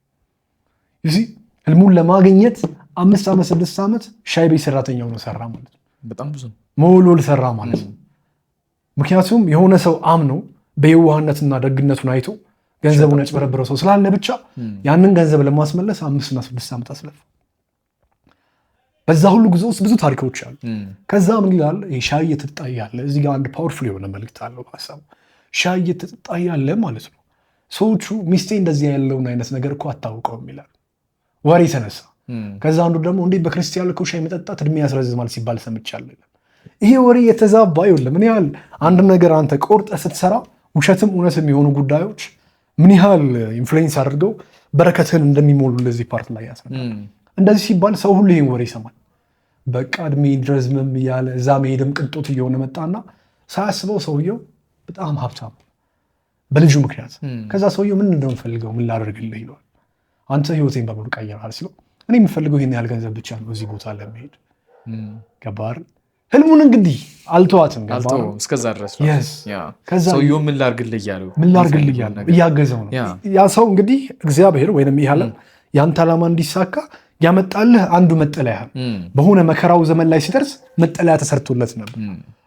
ህልሙን ለማግኘት 5 ዓመት 6 ዓመት ሻይ ቤት ሰራተኛ ሆኖ ሰራ ማለት ነው። በጣም ብዙ መውሎል ሰራ ማለት ነው። ምክንያቱም የሆነ ሰው አምኖ በየዋህነትና ደግነቱን አይቶ ገንዘቡን ያጭበረበረው ሰው ስላለ ብቻ ያንን ገንዘብ ለማስመለስ 5 እና 6 ዓመት አስለፈ። በዛ ሁሉ ጉዞ ውስጥ ብዙ ታሪኮች አሉ። ከዛ ምን ይላል? ሻይ እየተጠጣ ያለ እዚህ ጋር አንድ ፓወርፉል የሆነ መልእክት አለው ሀሳቡ። ሻይ እየተጠጣ ያለ ማለት ነው ሰዎቹ ሚስቴ እንደዚህ ያለውን አይነት ነገር እኮ አታውቀውም ይላል። ወሬ ተነሳ። ከዛ አንዱ ደግሞ እንዴ በክርስቲያን ልኮ ሻይ መጠጣት እድሜ ያስረዝማል ሲባል ሰምቻለሁ። ይሄ ወሬ የተዛባ ይኸውልህ ምን ያህል አንድ ነገር አንተ ቆርጠህ ስትሰራ ውሸትም እውነትም የሆኑ ጉዳዮች ምን ያህል ኢንፍሉዌንስ አድርገው በረከትህን እንደሚሞሉ ለዚህ ፓርት ላይ ያስረዳል። እንደዚህ ሲባል ሰው ሁሉ ይሄን ወሬ ይሰማል። በቃ እድሜ ድረዝምም እያለ እዛ መሄድም ቅንጦት እየሆነ መጣና ሳያስበው ሰውየው በጣም ሀብታም በልጁ ምክንያት። ከዛ ሰውየው ምን እንደምፈልገው ምን ላደርግልህ ይለዋል። አንተ ህይወቴን በሙሉ ቀይረሃል ሲለው እኔ የምፈልገው ይሄን ያህል ገንዘብ ብቻ ነው እዚህ ቦታ ለመሄድ ገባር። ህልሙን እንግዲህ አልተዋትም ገባር እስከዛ ድረስ ሰውየው ምን ላድርግልህ እያለው እያገዘው ነው። ያ ሰው እንግዲህ እግዚአብሔር ወይንም ይህ ዓለም ያንተ ዓላማ እንዲሳካ ያመጣልህ አንዱ መጠለያ በሆነ መከራው ዘመን ላይ ሲደርስ መጠለያ ተሰርቶለት ነበር።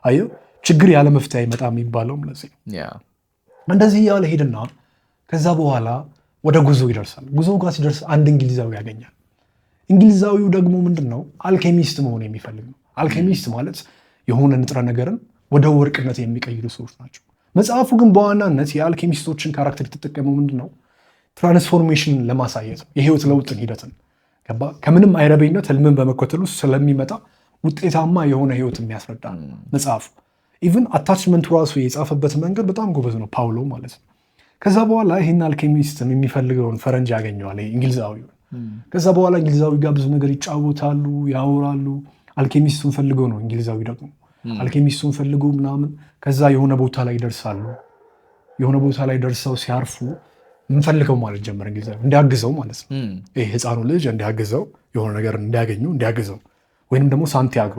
አየው ችግር ያለ መፍትሄ አይመጣም የሚባለው ለዚህ ነው። እንደዚህ እያለ ሄድና ከዛ በኋላ ወደ ጉዞ ይደርሳል። ጉዞ ጋር ሲደርስ አንድ እንግሊዛዊ ያገኛል። እንግሊዛዊው ደግሞ ምንድነው አልኬሚስት መሆን የሚፈልግ ነው። አልኬሚስት ማለት የሆነ ንጥረ ነገርን ወደ ወርቅነት የሚቀይሩ ሰዎች ናቸው። መጽሐፉ ግን በዋናነት የአልኬሚስቶችን ካራክተር የተጠቀመው ምንድነው ትራንስፎርሜሽን ለማሳየት ነው። የህይወት ለውጥን ሂደትን ከምንም አይረበኝነት ህልምን በመከተል ውስጥ ስለሚመጣ ውጤታማ የሆነ ህይወት የሚያስረዳ መጽሐፉ። ኢቭን አታችመንቱ ራሱ የጻፈበት መንገድ በጣም ጎበዝ ነው ፓውሎ ማለት ነው። ከዛ በኋላ ይህን አልኬሚስትን የሚፈልገውን ፈረንጅ ያገኘዋል እንግሊዛዊ። ከዛ በኋላ እንግሊዛዊ ጋር ብዙ ነገር ይጫወታሉ፣ ያወራሉ። አልኬሚስቱን ፈልገው ነው እንግሊዛዊ ደግሞ አልኬሚስቱን ፈልገው ምናምን ከዛ የሆነ ቦታ ላይ ይደርሳሉ። የሆነ ቦታ ላይ ደርሰው ሲያርፉ ምንፈልገው ማለት ጀመረ እንግሊዛዊ እንዲያግዘው ማለት ነው። ይሄ ህፃኑ ልጅ እንዲያግዘው የሆነ ነገር እንዲያገኙ እንዲያግዘው ወይንም ደግሞ ሳንቲያጎ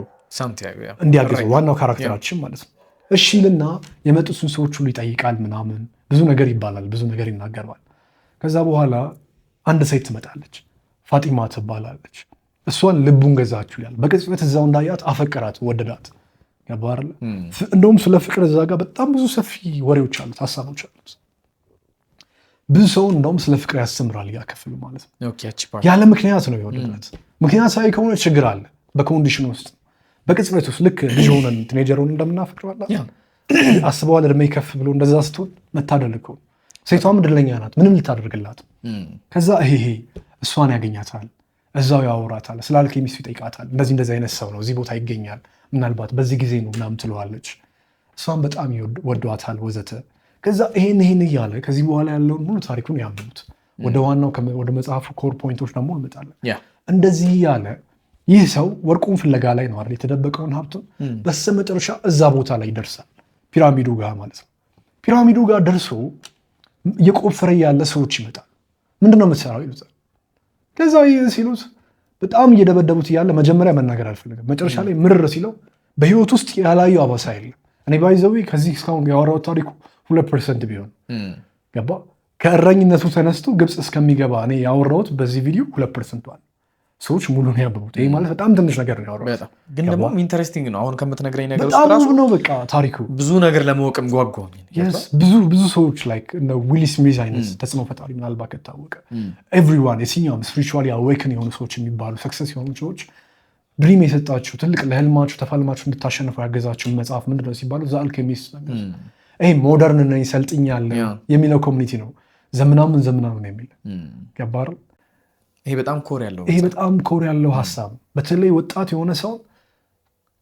እንዲያግዘው ዋናው ካራክተራችን ማለት ነው። እሺ ልና የመጡትን ሰዎች ሁሉ ይጠይቃል ምናምን ብዙ ነገር ይባላል፣ ብዙ ነገር ይናገራል። ከዛ በኋላ አንድ ሴት ትመጣለች፣ ፋጢማ ትባላለች። እሷን ልቡን ገዛችሁ ይላል። በቅጽበት እዛው እንዳያት አፈቀራት፣ ወደዳት። ገባር እንደውም ስለ ፍቅር እዛ ጋር በጣም ብዙ ሰፊ ወሬዎች አሉት፣ ሀሳቦች አሉት። ብዙ ሰው እንደውም ስለ ፍቅር ያስተምራል ያከፍሉ ማለት ነው። ያለ ምክንያት ነው የወደዳት። ምክንያታዊ ከሆነ ችግር አለ በኮንዲሽን ውስጥ በቅጽበት ውስጥ ልክ ልጅ ሆነን ቲኔጀር ሆነን እንደምናፈቅር አስበዋል። እድሜ ከፍ ብሎ እንደዛ ስትሆን መታደል እኮ ሴቷም እድለኛ ናት፣ ምንም ልታደርግላት። ከዛ ይሄ እሷን ያገኛታል፣ እዛው ያወራታል፣ ስለ አልኬሚስቱ ይጠይቃታል። እንደዚህ አይነት ሰው ነው እዚህ ቦታ ይገኛል፣ ምናልባት በዚህ ጊዜ ነው ምናምን ትለዋለች። እሷን በጣም ወዷታል ወዘተ። ከዛ ይሄን እያለ ከዚህ በኋላ ያለውን ሙሉ ታሪኩን ያምኑት። ወደ ዋናው ወደ መጽሐፉ ኮር ፖይንቶች ደግሞ እንመጣለን። እንደዚህ እያለ ይህ ሰው ወርቁን ፍለጋ ላይ ነው አይደል የተደበቀውን ሀብቱን። በስተመጨረሻ እዛ ቦታ ላይ ይደርሳል፣ ፒራሚዱ ጋር ማለት ነው። ፒራሚዱ ጋር ደርሶ እየቆፈረ ያለ ሰዎች ይመጣል። ምንድነው የምትሰራው ይሉታል። ከዛ ሲሉት በጣም እየደበደቡት እያለ መጀመሪያ መናገር አልፈልግም። መጨረሻ ላይ ምርር ሲለው በህይወት ውስጥ ያላዩ አባሳ የለም። እኔ ባይዘዊ ከዚህ እስካሁን ያወራው ታሪኩ 2% ቢሆን ገባ። ከእረኝነቱ ተነስቶ ግብፅ እስከሚገባ እኔ ያወራሁት በዚህ ቪዲዮ 2% ዋል ሰዎች ሙሉን ያበቡት። ይሄ ማለት በጣም ትንሽ ነገር ነው ያወራሁት፣ ግን ደግሞ ኢንተረስቲንግ ነው። አሁን ከምትነግረኝ ነገር ውስጥ ራሱ ነው በቃ ታሪኩ ብዙ ነገር ለማወቅም ጓጓኝ። ብዙ ሰዎች ላይክ እነ ዊል ስሚዝ አይነት ተጽዕኖ ፈጣሪ ምናልባት ከታወቀ ኤቭሪዋን የትኛውም ስፒሪቹዋሊ አዌክን የሆኑ ሰዎች የሚባሉ ሰክሰስ የሆኑ ሰዎች ድሪም የሰጣችሁ ትልቅ ለህልማችሁ ተፋልማችሁ እንድታሸንፉ ያገዛችሁ መጽሐፍ ምንድነው ሲባሉ ዘ አልኬሚስት ነው። ይሄ ሞደርን ነኝ ሰልጥኛለሁ የሚለው ኮሚኒቲ ነው። ዘመናምን ነው የሚል ገባር። ይሄ በጣም ኮር ያለው ሀሳብ በተለይ ወጣት የሆነ ሰው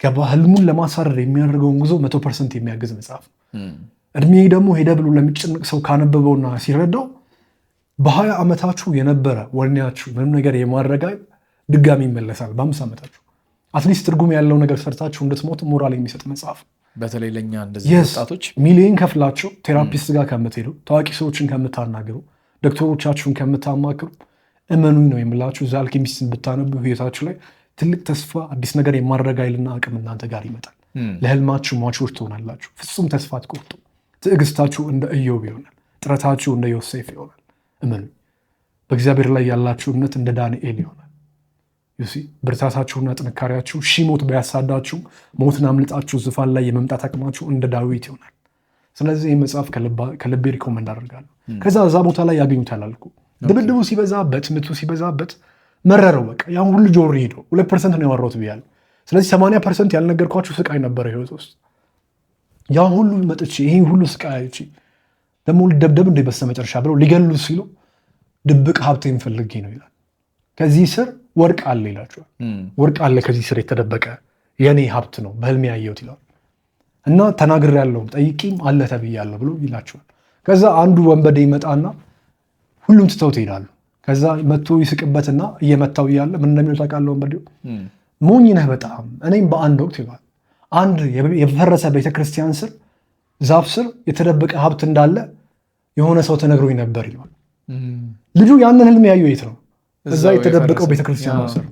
ገባ ህልሙን ለማሳረር የሚያደርገውን ጉዞ 100% የሚያግዝ መጽሐፍ ነው። እድሜ ደግሞ ሄደ ብሎ ለሚጨንቅ ሰው ካነበበውና ሲረዳው በ20 ዓመታችሁ የነበረ ወኔያችሁ ምንም ነገር የማድረግ ድጋሚ ይመለሳል። በ5 ዓመታችሁ አትሊስት ትርጉም ያለው ነገር ሰርታችሁ እንድትሞቱ ሞራል የሚሰጥ መጽሐፍ። በተለይ ለኛ እንደዚህ ወጣቶች ሚሊዮን ከፍላችሁ ቴራፒስት ጋር ከምትሄዱ፣ ታዋቂ ሰዎችን ከምታናግሩ፣ ዶክተሮቻችሁን ከምታማክሩ እመኑኝ ነው የምላችሁ እዛ አልኬሚስትን ብታነቡ ህይወታችሁ ላይ ትልቅ ተስፋ፣ አዲስ ነገር የማድረግ ኃይልና አቅም እናንተ ጋር ይመጣል። ለህልማችሁ ሟቾች ትሆናላችሁ። ፍጹም ተስፋ አትቆርጡ። ትዕግስታችሁ እንደ ኢዮብ ይሆናል። ጥረታችሁ እንደ ዮሴፍ ይሆናል። እመኑ። በእግዚአብሔር ላይ ያላችሁ እምነት እንደ ዳንኤል ይሆናል። ብርታታችሁና ጥንካሬያችሁ ሺህ ሞት ቢያሳዳችሁ ሞትን አምልጣችሁ ዙፋን ላይ የመምጣት አቅማችሁ እንደ ዳዊት ይሆናል። ስለዚህ ይህ መጽሐፍ ከልቤ ሪኮመንድ አደርጋለሁ። ከዛ እዛ ቦታ ላይ ያገኙታል አልኩ። ድብድቡ ሲበዛበት፣ ምቱ ሲበዛበት መረረው። በቃ ያን ሁሉ ጆሮ ሄዶ 2% ነው ያወራሁት ብያለሁ። ስለዚህ 80% ያልነገርኳችሁ ስቃይ ነበረ ህይወት ውስጥ። ያን ሁሉ መጥቼ ይሄን ሁሉ ስቃይ አይቼ ደግሞ ልደብደብ እንደ በስተመጨረሻ ብለው ሊገሉ ሲሉ ድብቅ ሀብቴን ፈልጌ ነው ይላል። ከዚህ ስር ወርቅ አለ ይላቸዋል። ወርቅ አለ ከዚህ ስር የተደበቀ የኔ ሀብት ነው በህልሜ ያየሁት ይላል እና ተናግሬያለሁ ጠይቂም አለ ተብያለሁ ብሎ ይላቸዋል። ከዛ አንዱ ወንበዴ ይመጣና ሁሉም ትተውት ይሄዳሉ። ከዛ መጥቶ ይስቅበትና እየመታው እያለ ምን እንደሚለው ታውቃለህ? ወንበዴው ሞኝ ነህ በጣም እኔም በአንድ ወቅት ይሏል አንድ የፈረሰ ቤተክርስቲያን ስር ዛፍ ስር የተደበቀ ሀብት እንዳለ የሆነ ሰው ተነግሮኝ ነበር ይሏል። ልጁ ያንን ህልም ያየው የት ነው? እዛ የተደበቀው ቤተክርስቲያን ስር።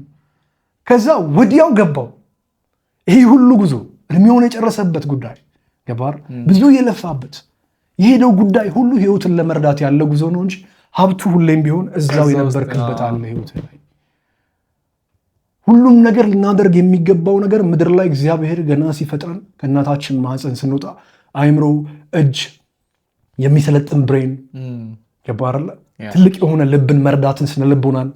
ከዛ ወዲያው ገባው። ይሄ ሁሉ ጉዞ እድሜውን የጨረሰበት ጉዳይ ገባር ብዙ የለፋበት የሄደው ጉዳይ ሁሉ ህይወትን ለመርዳት ያለ ጉዞ ነው እንጂ ሀብቱ ሁሌም ቢሆን እዛው የነበርክበት አለ ህይወት ላይ። ሁሉም ነገር ልናደርግ የሚገባው ነገር ምድር ላይ እግዚአብሔር ገና ሲፈጥረን ከእናታችን ማህፀን ስንወጣ አይምሮ፣ እጅ፣ የሚሰለጥን ብሬን ገባርለ ትልቅ የሆነ ልብን መርዳትን ስነልቦናን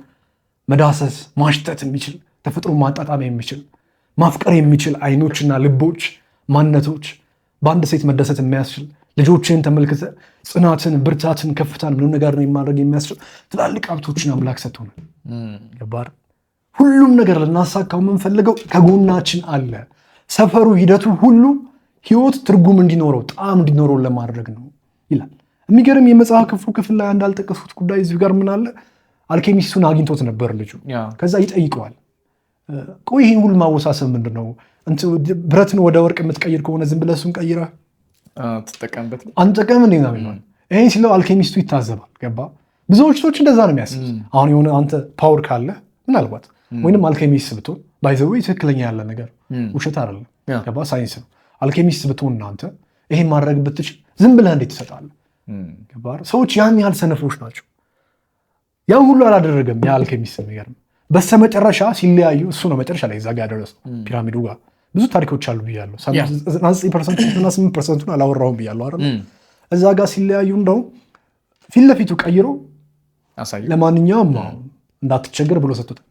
መዳሰስ ማሽተት የሚችል ተፈጥሮ ማጣጣም የሚችል ማፍቀር የሚችል አይኖችና ልቦች ማንነቶች በአንድ ሴት መደሰት የሚያስችል ልጆችን ተመልክተ ጽናትን፣ ብርታትን፣ ከፍታን ምንም ነገር ነው የማድረግ የሚያስችል ትላልቅ ሀብቶችን አምላክ ሰጥቶናል። ገባር ሁሉም ነገር ልናሳካው የምንፈልገው ከጎናችን አለ። ሰፈሩ ሂደቱ ሁሉ ህይወት ትርጉም እንዲኖረው ጣዕም እንዲኖረው ለማድረግ ነው ይላል። የሚገርም የመጽሐፍ ክፍል ላይ እንዳልጠቀሱት ጉዳይ እዚሁ ጋር ምን አለ? አልኬሚስቱን አግኝቶት ነበር ልጁ። ከዛ ይጠይቀዋል፣ ቆይ ይህን ሁሉ ማወሳሰብ ምንድን ነው? ብረትን ወደ ወርቅ የምትቀይር ከሆነ ዝም ብለህ እሱን ቀይረህ ትጠቀምበት አንጠቀም እንዴ ነው የሚሆን? ይህን ሲለው አልኬሚስቱ ይታዘባል። ገባ ብዙዎች ሰዎች እንደዛ ነው የሚያስቡት። አሁን የሆነ አንተ ፓወር ካለ ምናልባት ወይንም አልኬሚስት ብትሆን ባይዘው ትክክለኛ ያለ ነገር ውሸት አይደለም። ገባ ሳይንስ ነው። አልኬሚስት ብትሆን እናንተ ይሄን ማድረግ ብትችል ዝም ብለህ እንዴት ትሰጣለህ? ገባር ሰዎች ያን ያህል ሰነፎች ናቸው። ያን ሁሉ አላደረገም ያ አልኬሚስት። የሚገርም በስተመጨረሻ ሲለያዩ እሱ ነው መጨረሻ ላይ እዛ ጋር ያደረሰው ፒራሚዱ ጋር። ብዙ ታሪኮች አሉ ብያለሁ። 99% አላወራሁም ብያለሁ አይደል? እዛ ጋር ሲለያዩ እንደው ፊት ለፊቱ ቀይሮ ለማንኛውም እንዳትቸገር ብሎ ሰጥቶታል።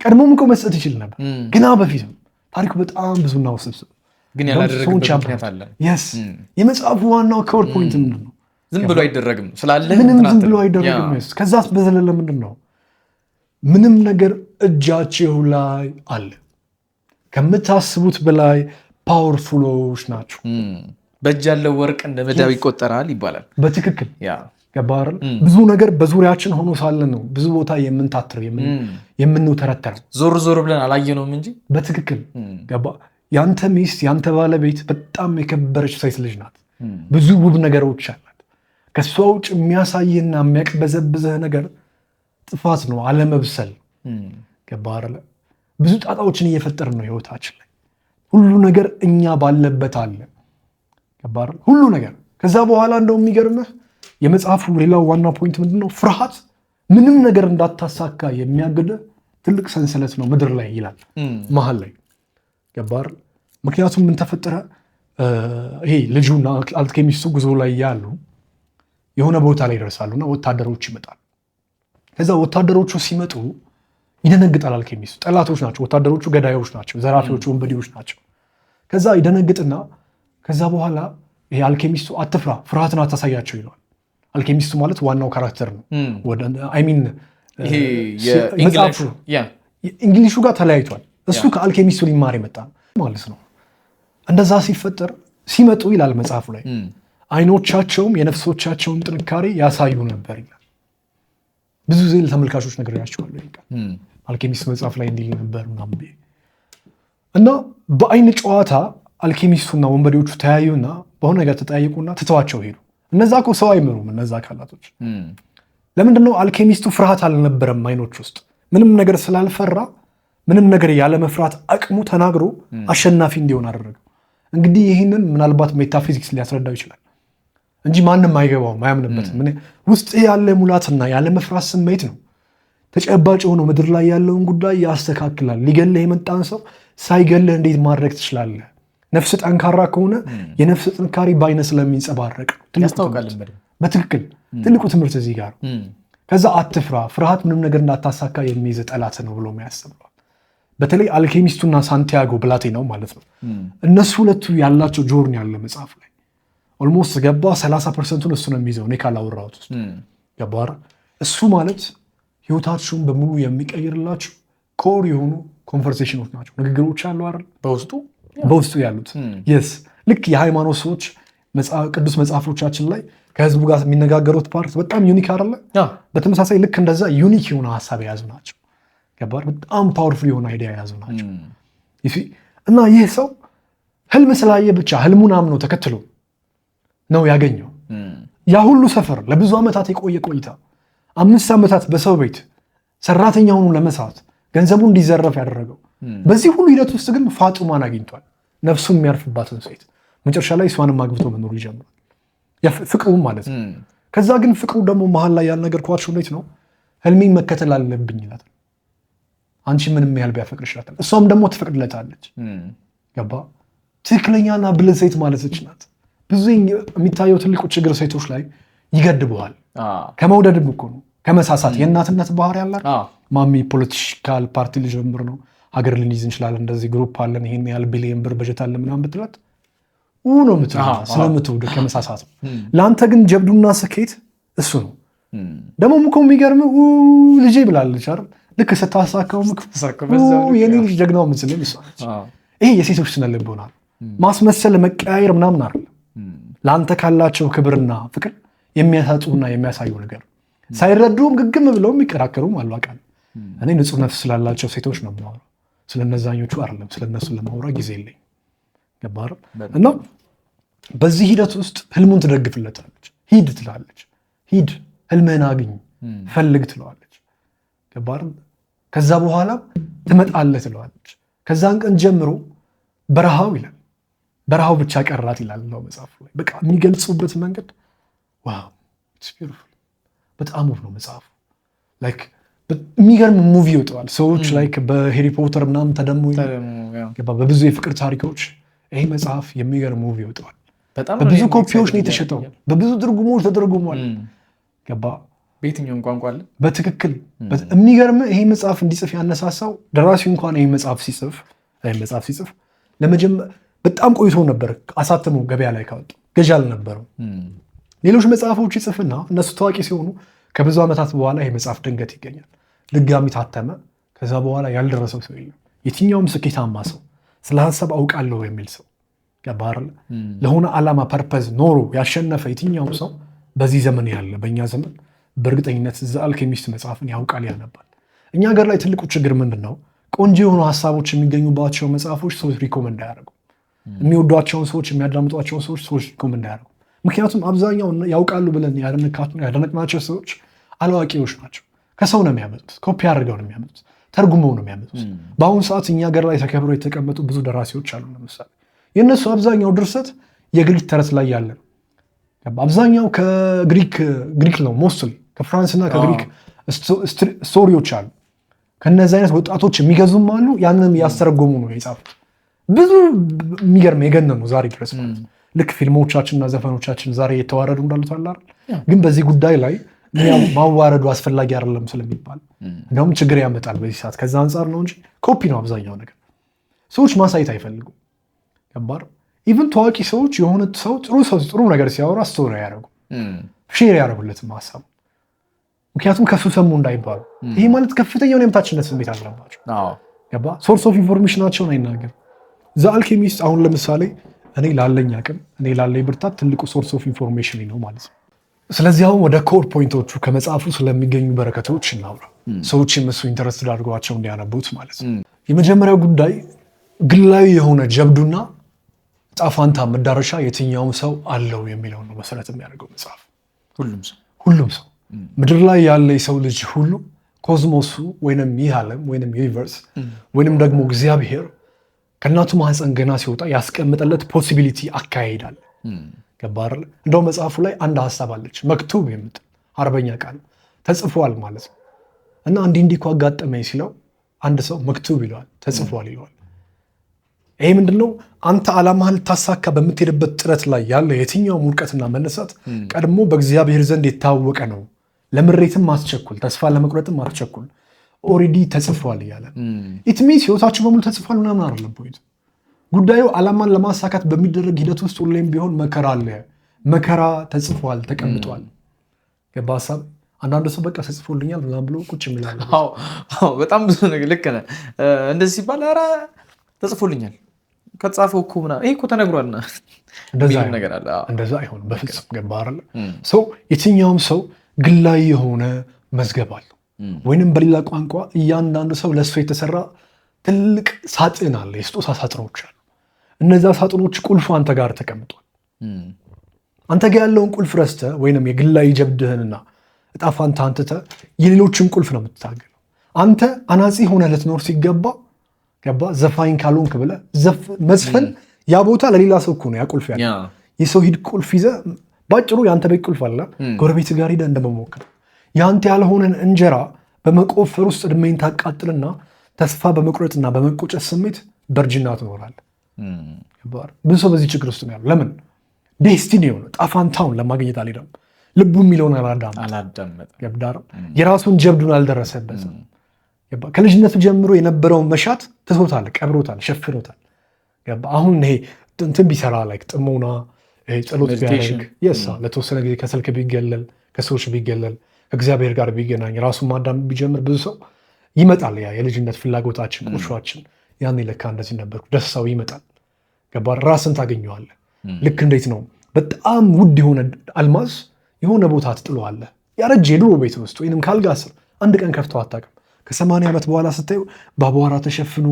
ቀድሞም እኮ መስጠት ይችል ነበር፣ ግና በፊትም ታሪኩ በጣም ብዙና ውስብስብ ግን ያላደረገበት ምክንያት አለ። የመጽሐፉ ዋናው ኮር ፖይንት ምንድን ነው? ዝም ብሎ አይደረግም ስላለ ምንም ዝም ብሎ አይደረግም። ከዛስ በዘለለ ምንድን ነው? ምንም ነገር እጃችሁ ላይ አለ። ከምታስቡት በላይ ፓወርፉሎች ናቸው። በእጅ ያለው ወርቅ እንደ መዳብ ይቆጠራል ይባላል። በትክክል ገባር ብዙ ነገር በዙሪያችን ሆኖ ሳለ ነው ብዙ ቦታ የምንታትረው የምንተረተረው። ዞር ዞር ብለን አላየነውም እንጂ በትክክል ገባ። ያንተ ሚስት ያንተ ባለቤት በጣም የከበረች ሴት ልጅ ናት። ብዙ ውብ ነገሮች አላት። ከሷ ውጭ የሚያሳይና የሚያቅበዘብዝህ ነገር ጥፋት ነው፣ አለመብሰል። ገባር ብዙ ጣጣዎችን እየፈጠርን ነው ህይወታችን ላይ። ሁሉ ነገር እኛ ባለበት አለ። ገባር ሁሉ ነገር። ከዛ በኋላ እንደው የሚገርምህ የመጽሐፉ ሌላው ዋና ፖይንት ምንድነው? ፍርሃት ምንም ነገር እንዳታሳካ የሚያግድ ትልቅ ሰንሰለት ነው ምድር ላይ ይላል መሀል ላይ ገባር። ምክንያቱም ምን ተፈጠረ? ይሄ ልጁና አልኬሚስቱ ጉዞ ላይ ያሉ የሆነ ቦታ ላይ ይደርሳሉና ወታደሮች ይመጣሉ። ከዛ ወታደሮቹ ሲመጡ ይደነግጣል አልኬሚስቱ። ጠላቶች ናቸው ወታደሮቹ፣ ገዳዮች ናቸው፣ ዘራፊዎቹ፣ ወንበዴዎች ናቸው። ከዛ ይደነግጥና ከዛ በኋላ ይሄ አልኬሚስቱ አትፍራ፣ ፍርሃትን አታሳያቸው ይለዋል። አልኬሚስቱ ማለት ዋናው ካራክተር ነው። እንግሊሹ ጋር ተለያይቷል። እሱ ከአልኬሚስቱ ሊማር የመጣ ማለት ነው። እንደዛ ሲፈጠር ሲመጡ ይላል መጽሐፉ ላይ አይኖቻቸውም የነፍሶቻቸውን ጥንካሬ ያሳዩ ነበር ይላል። ብዙ ጊዜ ለተመልካቾች ነግሬያቸዋለሁ። አልኬሚስት መጽሐፍ ላይ እንዲል ነበር ምናምን እና በአይን ጨዋታ አልኬሚስቱና ወንበዴዎቹ ተያዩና በሆነ ነገር ተጠያየቁና ትተዋቸው ሄዱ። እነዛ እኮ ሰው አይምሩም እነዛ አካላቶች። ለምንድነው? አልኬሚስቱ ፍርሃት አልነበረም አይኖች ውስጥ። ምንም ነገር ስላልፈራ ምንም ነገር ያለመፍራት አቅሙ ተናግሮ አሸናፊ እንዲሆን አደረገው። እንግዲህ ይህንን ምናልባት ሜታፊዚክስ ሊያስረዳው ይችላል እንጂ ማንም አይገባውም፣ አያምንበትም። ውስጥ ያለ ሙላትና ያለመፍራት ስሜት ነው ተጨባጭ ሆኖ ምድር ላይ ያለውን ጉዳይ ያስተካክላል። ሊገልህ የመጣን ሰው ሳይገልህ እንዴት ማድረግ ትችላለህ? ነፍስ ጠንካራ ከሆነ የነፍስ ጥንካሬ በአይነ ስለሚንጸባረቅ ያስታውቃል። በትክክል ትልቁ ትምህርት እዚህ ጋር። ከዛ አትፍራ፣ ፍርሃት ምንም ነገር እንዳታሳካ የሚይዝ ጠላት ነው ብሎ ያስብለዋል። በተለይ አልኬሚስቱና ሳንቲያጎ ብላቴናው ማለት ነው። እነሱ ሁለቱ ያላቸው ጆርኒ ያለ መጽሐፍ ላይ ኦልሞስት ገባ 30%ን እሱ ነው የሚይዘው እኔ ካላወራሁት ውስጥ ገባ። እሱ ማለት ህይወታችሁን በሙሉ የሚቀይርላችሁ ኮር የሆኑ ኮንቨርሴሽኖች ናቸው። ንግግሮች አሉ አይደል? በውስጡ ያሉት የስ ልክ የሃይማኖት ሰዎች ቅዱስ መጽሐፎቻችን ላይ ከህዝቡ ጋር የሚነጋገሩት ፓርት በጣም ዩኒክ አይደለ? በተመሳሳይ ልክ እንደዛ ዩኒክ የሆነ ሀሳብ የያዙ ናቸው። ገባር? በጣም ፓወርፉል የሆነ አይዲያ የያዙ ናቸው። እና ይህ ሰው ህልም ስላየ ብቻ ህልሙን አምኖ ተከትሎ ነው ያገኘው። ያ ሁሉ ሰፈር ለብዙ ዓመታት የቆየ ቆይታ 5 ዓመታት በሰው ቤት ሰራተኛ ሆኖ ለመስራት ገንዘቡ እንዲዘረፍ ያደረገው በዚህ ሁሉ ሂደት ውስጥ ግን ፋጡማን አግኝቷል። ነፍሱ የሚያርፍባትን ሴት መጨረሻ ላይ እሷንም አግብቶ መኖር ይጀምራል። ፍቅሩም ማለት ነው። ከዛ ግን ፍቅሩ ደግሞ መሀል ላይ ያልነገርኳችሁ እንዴት ነው ህልሜን መከተል አለብኝ ይላታል። አንቺ ምንም ያህል ቢያፈቅርሽ ይላታል። እሷም ደግሞ ትፈቅድለታለች። ገባ? ትክክለኛና ብልህ ሴት ማለት ናት። ብዙ የሚታየው ትልቁ ችግር ሴቶች ላይ ይገድበዋል። ከመውደድም እኮ ነው ከመሳሳት የእናትነት ባህሪ ያላት ማሚ ፖለቲካል ፓርቲ ልጀምር ነው ሀገር ልንይዝ እንችላለን፣ እንደዚህ ግሩፕ አለን፣ ይሄን ያህል ቢሊየን ብር በጀት አለን ምናምን ብትላት ነው ስለምትወድ ከመሳሳት ነው። ለአንተ ግን ጀብዱና ስኬት እሱ ነው። ደግሞ እኮ የሚገርም ልጄ ብላለች አይደል? ልክ ስታሳካው የኔ ልጅ ጀግናው ምስልም እሷ ነች። ይሄ የሴቶች ስነ ልቦና ማስመሰል መቀያየር ምናምን አይደለም። ለአንተ ካላቸው ክብርና ፍቅር የሚያሳጡና የሚያሳዩ ነገር ሳይረዱም ግግም ብለው የሚከራከሩም አሉ። አውቃለሁ። እኔ ንጹህ ነፍስ ስላላቸው ሴቶች ነው የማወራው፣ ስለነዛኞቹ አይደለም። ስለነሱ ለማውራት ጊዜ የለኝም። ገባህ? እና በዚህ ሂደት ውስጥ ህልሙን ትደግፍለታለች። ሂድ ትላለች። ሂድ ህልምህን አግኝ ፈልግ ትለዋለች። ገባህ? ከዛ በኋላ ትመጣለህ ትለዋለች። ከዛን ቀን ጀምሮ በረሃው ይላል በረሃው ብቻ ቀራት ይላል ነው መጽሐፉ ላይ። በቃ የሚገልጹበት መንገድ ዋው ኢትስ ቢዩቲፉል። በጣም ውብ ነው መጽሐፉ። ላይክ የሚገርም ሙቪ ይወጣዋል። ሰዎች ላይክ በሄሪ ፖተር ምናምን ተደሞ በብዙ የፍቅር ታሪኮች ይሄ መጽሐፍ የሚገርም ሙቪ ይወጣዋል። በብዙ ኮፒዎች ነው የተሸጠው። በብዙ ትርጉሞች ተተርጉሟል። ገባ? በየትኛውም ቋንቋ አለ። በትክክል የሚገርም ይሄ መጽሐፍ እንዲጽፍ ያነሳሳው ደራሲው እንኳን ይሄ መጽሐፍ ሲጽፍ ለመጀመር በጣም ቆይቶ ነበር። አሳትሞ ገበያ ላይ ካወጡ ገዢ አልነበረው። ሌሎች መጽሐፎች ይጽፍና እነሱ ታዋቂ ሲሆኑ ከብዙ ዓመታት በኋላ ይሄ መጽሐፍ ድንገት ይገኛል። ድጋሚ ታተመ። ከዛ በኋላ ያልደረሰው ሰው የለም። የትኛውም ስኬታማ ሰው ስለ ሀሳብ አውቃለሁ የሚል ሰው ገባህ? ለሆነ ዓላማ ፐርፐዝ ኖሮ ያሸነፈ የትኛውም ሰው በዚህ ዘመን ያለ በእኛ ዘመን በእርግጠኝነት ዘ አልኬሚስት መጽሐፍን ያውቃል፣ ያነባል። እኛ ሀገር ላይ ትልቁ ችግር ምንድን ነው? ቆንጆ የሆኑ ሀሳቦች የሚገኙባቸው መጽሐፎች ሰዎች ሪኮመንድ አያደርጉም። የሚወዷቸውን ሰዎች የሚያዳምጧቸውን ሰዎች ሪኮመንድ አያደርጉም። ምክንያቱም አብዛኛው ያውቃሉ ብለን ያደነቅናቸው ሰዎች አላዋቂዎች ናቸው። ከሰው ነው የሚያመጡት፣ ኮፒ አድርገው ነው የሚያመጡት፣ ተርጉመው ነው የሚያመጡት። በአሁኑ ሰዓት እኛ ሀገር ላይ ተከብረው የተቀመጡ ብዙ ደራሲዎች አሉ። ለምሳሌ የእነሱ አብዛኛው ድርሰት የግሪክ ተረት ላይ ያለ ነው። አብዛኛው ከግሪክ ነው ሞስትሊ ከፍራንስና ከግሪክ ስቶሪዎች አሉ። ከነዚህ አይነት ወጣቶች የሚገዙም አሉ። ያንንም ያስተረጎሙ ነው የጻፉት። ብዙ የሚገርም የገነኑ ዛሬ ድረስ ማለት ነው። ልክ ፊልሞቻችንና ዘፈኖቻችን ዛሬ የተዋረዱ እንዳሉት አለ አይደል? ግን በዚህ ጉዳይ ላይ ማዋረዱ አስፈላጊ አይደለም ስለሚባል እንደውም ችግር ያመጣል በዚህ ሰዓት። ከዛ አንጻር ነው እንጂ ኮፒ ነው አብዛኛው ነገር። ሰዎች ማሳየት አይፈልጉም። ገባር? ኢቭን ታዋቂ ሰዎች የሆነ ሰው ጥሩ ነገር ሲያወራ ስቶሪ ያደርጉ ሼር ያደርጉለትም ሀሳቡ። ምክንያቱም ከሱ ሰሙ እንዳይባሉ። ይሄ ማለት ከፍተኛውን የምታችነት ስሜት አለባቸው። ገባ? ሶርስ ኦፍ ኢንፎርሜሽናቸውን አይናገር። ዘ አልኬሚስት አሁን ለምሳሌ እኔ ላለኝ አቅም እኔ ላለኝ ብርታት ትልቁ ሶርስ ኦፍ ኢንፎርሜሽን ነው ማለት ነው። ስለዚህ አሁን ወደ ኮር ፖይንቶቹ ከመጽሐፉ ስለሚገኙ በረከቶች እናውራ። ሰዎችም እሱ ኢንተረስት አድርገዋቸው እንዲያነቡት ማለት ነው። የመጀመሪያው ጉዳይ ግላዊ የሆነ ጀብዱና ጣፋንታ መዳረሻ የትኛውም ሰው አለው የሚለው ነው መሰረት የሚያደርገው መጽሐፍ። ሁሉም ሰው ምድር ላይ ያለ የሰው ልጅ ሁሉ ኮዝሞሱ ወይንም ይህ ዓለም ወይንም ዩኒቨርስ ወይንም ደግሞ እግዚአብሔር ከእናቱ ማህፀን ገና ሲወጣ ያስቀምጠለት ፖሲቢሊቲ አካሄዳል። ገባር? እንደው መጽሐፉ ላይ አንድ ሀሳብ አለች፣ መክቱብ የምትል አረበኛ ቃል ተጽፏል ማለት ነው። እና እንዲህ እኮ አጋጠመኝ ሲለው አንድ ሰው መክቱብ ይለዋል፣ ተጽፏል ይለዋል። ይሄ ምንድነው? አንተ ዓላማህን ልታሳካ በምትሄድበት ጥረት ላይ ያለ የትኛውም ውድቀትና መነሳት ቀድሞ በእግዚአብሔር ዘንድ የታወቀ ነው። ለምሬትም አትቸኩል፣ ተስፋ ለመቁረጥም አትቸኩል፣ ኦልሬዲ ተጽፏል እያለ ኢት ሚንስ ህይወታችሁ በሙሉ ተጽፏል ምናምን አይደለም ፖይንት። ጉዳዩ ዓላማን ለማሳካት በሚደረግ ሂደት ውስጥ ሁሌም ቢሆን መከራ አለ። መከራ ተጽፏል፣ ተቀምጧል። ገባ ሀሳብ? አንዳንድ ሰው በቃ ተጽፎልኛል ምናምን ብሎ ቁጭ የሚላል። በጣም ብዙ ነገር ልክ ነህ። እንደዚህ ሲባል ኧረ ተጽፎልኛል ከተጻፈው እኮ ምናምን ይሄ እኮ ተነግሯልና እንደዛ አይሆንም በፍጹም። ገባህ አይደለ? ሰው የትኛውም ሰው ግላዊ የሆነ መዝገብ አለው። ወይንም በሌላ ቋንቋ እያንዳንዱ ሰው ለእሱ የተሰራ ትልቅ ሳጥን አለ፣ የስጦታ ሳጥኖች አሉ። እነዛ ሳጥኖች ቁልፉ አንተ ጋር ተቀምጧል። አንተ ጋር ያለውን ቁልፍ ረስተህ ወይንም የግላዊ ጀብድህንና እጣ ፋንታህን ትተህ የሌሎችን ቁልፍ ነው የምትታገለው። አንተ አናጺ ሆነህ ልትኖር ሲገባ ገባ ዘፋኝ ካልሆንክ ብለህ መዝፈን ያ ቦታ ለሌላ ሰው እኮ ነው ያ ቁልፍ ያለ። የሰው ሂድ ቁልፍ ይዘህ ባጭሩ የአንተ ቤት ቁልፍ አለ ጎረቤት ጋር ሄደህ እንደመሞከር የአንተ ያልሆነን እንጀራ በመቆፈር ውስጥ እድሜን ታቃጥልና ተስፋ በመቁረጥና በመቆጨት ስሜት በእርጅና ትኖራለህ። ብዙ ሰው በዚህ ችግር ውስጥ ነው ያለው። ለምን? ዴስቲኒ የሆነ ጣፋንታውን ለማግኘት አልሄደም። ልቡ የሚለውን አላዳመጠም። የራሱን ጀብዱን አልደረሰበትም። ከልጅነቱ ጀምሮ የነበረውን መሻት ትቶታል፣ ቀብሮታል፣ ሸፍኖታል። አሁን ይሄ እንትን ቢሰራ ላይ ጥሞና ጸሎት ቢያደርግ ለተወሰነ ጊዜ ከስልክ ቢገለል፣ ከሰዎች ቢገለል፣ ከእግዚአብሔር ጋር ቢገናኝ፣ ራሱን ማዳመጥ ቢጀምር ብዙ ሰው ይመጣል። ያ የልጅነት ፍላጎታችን ቁርሾችን ያኔ ለካ እንደዚህ ነበርኩ ደስታው ይመጣል። ገባ ራስን ታገኘዋለህ። ልክ እንዴት ነው በጣም ውድ የሆነ አልማዝ የሆነ ቦታ ትጥለዋለህ። ያረጀ የድሮ ቤት ውስጥ ወይንም ካልጋ ስር አንድ ቀን ከፍተው አታውቅም። ከ80 ዓመት በኋላ ስታዩ በአቧራ ተሸፍኖ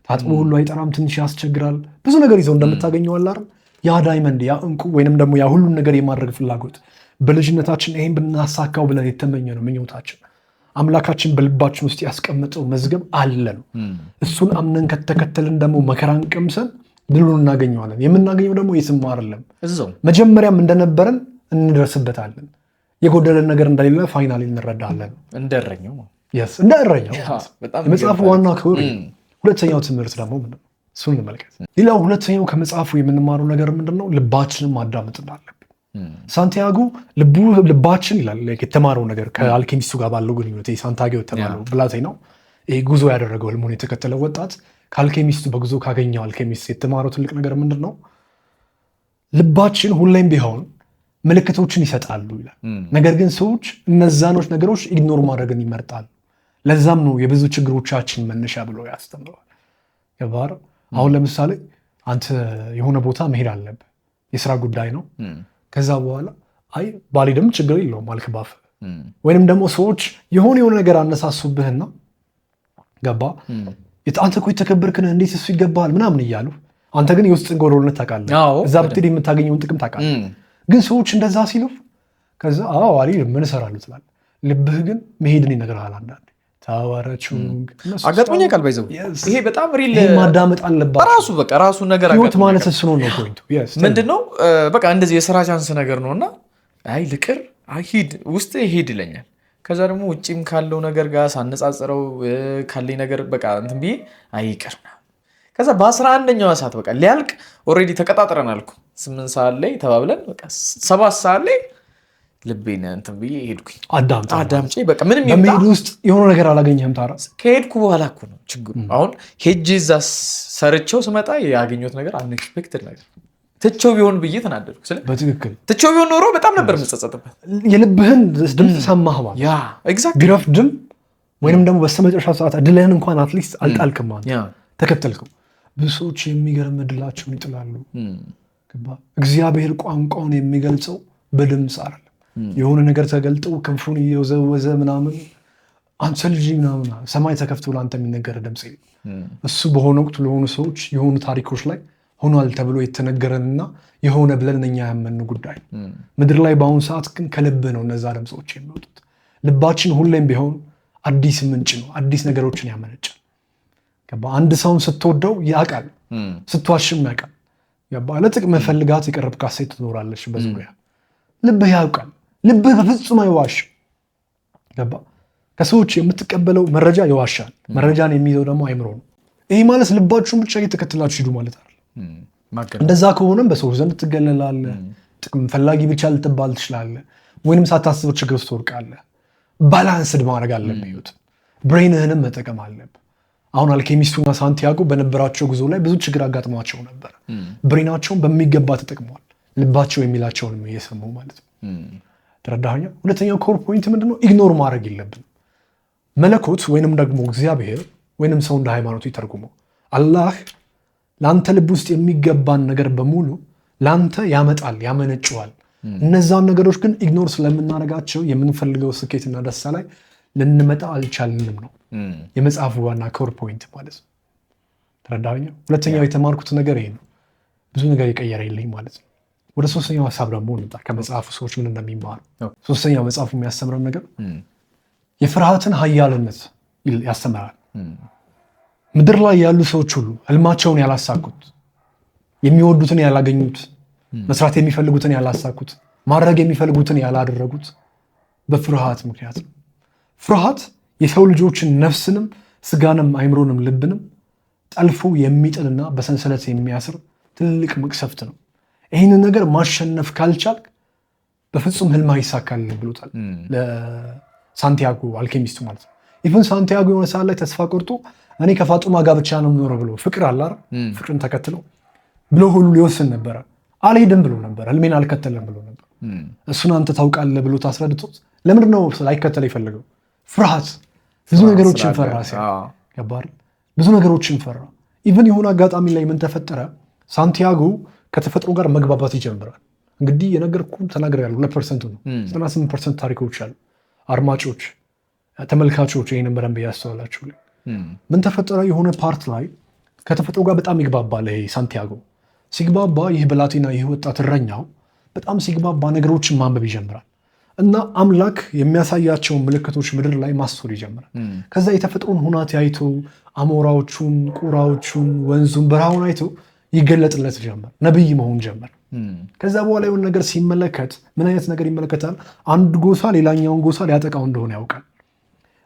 ታጥቦ ሁሉ አይጠራም፣ ትንሽ ያስቸግራል። ብዙ ነገር ይዘው እንደምታገኘው አይደል? ያ ዳይመንድ ያ እንቁ ወይንም ደግሞ ያ ሁሉን ነገር የማድረግ ፍላጎት በልጅነታችን ይሄን ብናሳካው ብለን የተመኘ ነው ምኞታችን። አምላካችን በልባችን ውስጥ ያስቀመጠው መዝገብ አለ ነው። እሱን አምነን ከተከተልን ደግሞ መከራን ቀምሰን ድሉን እናገኘዋለን። የምናገኘው ደግሞ የትም አይደለም፣ መጀመሪያም እንደነበረን እንደርስበታለን። የጎደለን ነገር እንደሌለ ፋይናሊ እንረዳለን። እንደረኛው የመጽሐፉ ዋና ክብር። ሁለተኛው ትምህርት ደግሞ ምንድን ነው? እሱን እንመልከት። ሌላው ሁለተኛው ከመጽሐፉ የምንማረው ነገር ምንድን ነው? ልባችንን ማዳመጥ እንዳለብን። ሳንቲያጎ ልባችን ይላል የተማረው ነገር ከአልኬሚስቱ ጋር ባለው ግንኙነት ሳንቲያጎ የተባለው ብላቴናው ጉዞ ያደረገው ህልሙን የተከተለው ወጣት ከአልኬሚስቱ በጉዞ ካገኘው አልኬሚስት የተማረው ትልቅ ነገር ምንድን ነው? ልባችን ሁሌም ቢሆን ምልክቶችን ይሰጣሉ ይላል። ነገር ግን ሰዎች እነዛኖች ነገሮች ኢግኖር ማድረግን ይመርጣሉ። ለዛም ነው የብዙ ችግሮቻችን መነሻ ብሎ ያስተምረዋል። ገባህ? አሁን ለምሳሌ አንተ የሆነ ቦታ መሄድ አለብህ፣ የስራ ጉዳይ ነው። ከዛ በኋላ አይ ባልሄድም ችግር የለውም አልክ ባፍ። ወይንም ደግሞ ሰዎች የሆነ ነገር አነሳሱብህና ገባህ አንተ እኮ የተከበርክ ነህ እንዴት እሱ ይገባሃል ምናምን እያሉ አንተ ግን የውስጥን ጎዶልነት ታውቃለህ። እዛ ብትሄድ የምታገኘውን ጥቅም ታውቃለህ። ግን ሰዎች እንደዛ ሲሉ ከዛ አልሄድም ምን እሰራለሁ ትላለህ። ልብህ ግን መሄድን ይነግርሃል። አንዳንዴ ታዋራችሁንግ አጋጥሞኛ ቃል ባይዘው ይሄ በጣም ሪል ማዳመጥ አለባት። በራሱ በቃ ራሱ ነገር ህይወት ማለት እሱ ነው ፖይንቱ። ምንድነው በቃ እንደዚህ የስራ ቻንስ ነገር ነውና አይ ልቅር ሂድ ውስጥ ሄድ ይለኛል። ከዛ ደግሞ ውጪም ካለው ነገር ጋር ሳነጻጽረው ካለኝ ነገር በቃ እንትን ብዬ አይቀር። ከዛ በ11ኛው ሰዓት በቃ ሊያልቅ ኦልሬዲ ተቀጣጥረናል እኮ 8 ሰዓት ላይ ተባብለን በቃ 7 ሰዓት ላይ ልቤን እንትን ብዬ ሄድኩኝ። አዳምጪ በቃ ምንም በመሄድ ውስጥ የሆነ ነገር አላገኘህም። ታራ ከሄድኩ በኋላ እኮ ነው ችግሩ። አሁን ሄጄ እዛ ሰርቼው ስመጣ ያገኘሁት ነገር አንኤክስፔክትድ ነገር ትቼው ቢሆን ብዬ ተናደድኩ። በትክክል ትቼው ቢሆን ኖሮ በጣም ነበር የምጸጸትበት። የልብህን ድምፅ ሰማህ ማለት ቢረፍድም ወይንም ደግሞ በስተመጨረሻ ሰዓት እድልህን እንኳን አትሊስት አልጣልክም ማለት ተከተልከው። ብዙ ሰዎች የሚገርም እድላቸውን ይጥላሉ። እግዚአብሔር ቋንቋውን የሚገልጸው በድምፅ አይደለም። የሆነ ነገር ተገልጠው ክንፉን እየወዘወዘ ምናምን አንተ ልጅ ምናምን ሰማይ ተከፍቶ ለአንተ የሚነገር ድምፅ እሱ በሆነ ወቅት ለሆኑ ሰዎች የሆኑ ታሪኮች ላይ ሆኗል ተብሎ የተነገረንና የሆነ ብለን እኛ ያመኑ ጉዳይ ምድር ላይ በአሁኑ ሰዓት ግን ከልብ ነው እነዛ ድምፆች የሚወጡት። ልባችን ሁሌም ቢሆን አዲስ ምንጭ ነው፣ አዲስ ነገሮችን ያመነጫል። አንድ ሰውን ስትወደው ያውቃል፣ ስትዋሽም ያውቃል። ለጥቅም ፈልጋት የቀረብካት ሴት ትኖራለች በዙሪያ። ልብህ ያውቃል፣ ልብህ በፍጹም አይዋሽም። ከሰዎች የምትቀበለው መረጃ ይዋሻል። መረጃን የሚይዘው ደግሞ አይምሮ ነው። ይህ ማለት ልባችሁን ብቻ እየተከተላችሁ ሂዱ ማለት አይደለም። እንደዛ ከሆነም በሰዎች ዘንድ ትገለላለህ። ጥቅም ፈላጊ ብቻ ልትባል ትችላለህ፣ ወይንም ሳታስበው ችግር ውስጥ ትወድቃለህ። ባላንስድ ማድረግ አለብህ ህይወት። ብሬንህንም መጠቀም አለብህ። አሁን አልኬሚስቱና ሳንቲያጎ በነበራቸው ጉዞ ላይ ብዙ ችግር አጋጥሟቸው ነበር። ብሬናቸውን በሚገባ ተጠቅመዋል፣ ልባቸው የሚላቸውን እየሰሙ ማለት ነው። ተረዳኸኝ? ሁለተኛው ኮር ፖይንት ምንድነው? ኢግኖር ማድረግ የለብንም። መለኮት ወይንም ደግሞ እግዚአብሔር ወይንም ሰው እንደ ሃይማኖቱ ይተርጉመው አላህ ለአንተ ልብ ውስጥ የሚገባን ነገር በሙሉ ለአንተ ያመጣል፣ ያመነጨዋል። እነዛን ነገሮች ግን ኢግኖር ስለምናደርጋቸው የምንፈልገው ስኬትና ደስታ ላይ ልንመጣ አልቻልንም ነው የመጽሐፉ ዋና ኮር ፖይንት ማለት ነው። ተረዳኸኝ? ሁለተኛው የተማርኩት ነገር ይሄ ነው። ብዙ ነገር የቀየረልኝ ማለት ነው። ወደ ሶስተኛው ሀሳብ ደግሞ እንምጣ። ከመጽሐፉ ሰዎች ምን እንደሚማሩ ሶስተኛው መጽሐፉ የሚያስተምረን ነገር የፍርሃትን ኃያልነት ያስተምራል። ምድር ላይ ያሉ ሰዎች ሁሉ ህልማቸውን ያላሳኩት፣ የሚወዱትን ያላገኙት፣ መስራት የሚፈልጉትን ያላሳኩት፣ ማድረግ የሚፈልጉትን ያላደረጉት በፍርሃት ምክንያት ነው። ፍርሃት የሰው ልጆችን ነፍስንም ስጋንም አይምሮንም ልብንም ጠልፎ የሚጥልና በሰንሰለት የሚያስር ትልቅ መቅሰፍት ነው። ይህንን ነገር ማሸነፍ ካልቻልክ በፍጹም ህልም አይሳካልህ ብሎታል ለሳንቲያጎ አልኬሚስቱ ማለት ነው። ኢቨን ሳንቲያጎ የሆነ ሰዓት ላይ ተስፋ ቆርጦ እኔ ከፋጡማ ጋር ብቻ ነው የምኖረው ብሎ ፍቅር አላር ፍቅርን ተከትለው ብሎ ሁሉ ሊወስን ነበረ። አልሄድም ብሎ ነበር፣ ህልሜን አልከተለም ብሎ ነበር። እሱን አንተ ታውቃለህ ብሎ ታስረድቶት ለምንድን ነው ላይከተል የፈለገው? ፍርሃት። ብዙ ነገሮችን ፈራ። ገባር ብዙ ነገሮችን ፈራ። ኢቨን የሆነ አጋጣሚ ላይ ምን ተፈጠረ? ሳንቲያጎ ከተፈጥሮ ጋር መግባባት ይጀምራል። እንግዲህ የነገርኩህን ተናግሬያለሁ። 2% ነው 98% ታሪኮች አሉ። አድማጮች ተመልካቾች ይህንን በደንብ እያስተዋላችሁ ምን ተፈጠረ? የሆነ ፓርት ላይ ከተፈጥሮ ጋር በጣም ይግባባል። ይሄ ሳንቲያጎ ሲግባባ ይህ ብላቴና ይህ ወጣት እረኛው በጣም ሲግባባ ነገሮችን ማንበብ ይጀምራል እና አምላክ የሚያሳያቸውን ምልክቶች ምድር ላይ ማስተዋል ይጀምራል። ከዛ የተፈጥሮን ሁናቴ አይቶ አሞራዎቹን፣ ቁራዎቹን፣ ወንዙን፣ በረሃውን አይቶ ይገለጥለት ጀመር። ነብይ መሆን ጀመር። ከዛ በኋላ የሆነ ነገር ሲመለከት ምን አይነት ነገር ይመለከታል? አንድ ጎሳ ሌላኛውን ጎሳ ሊያጠቃው እንደሆነ ያውቃል።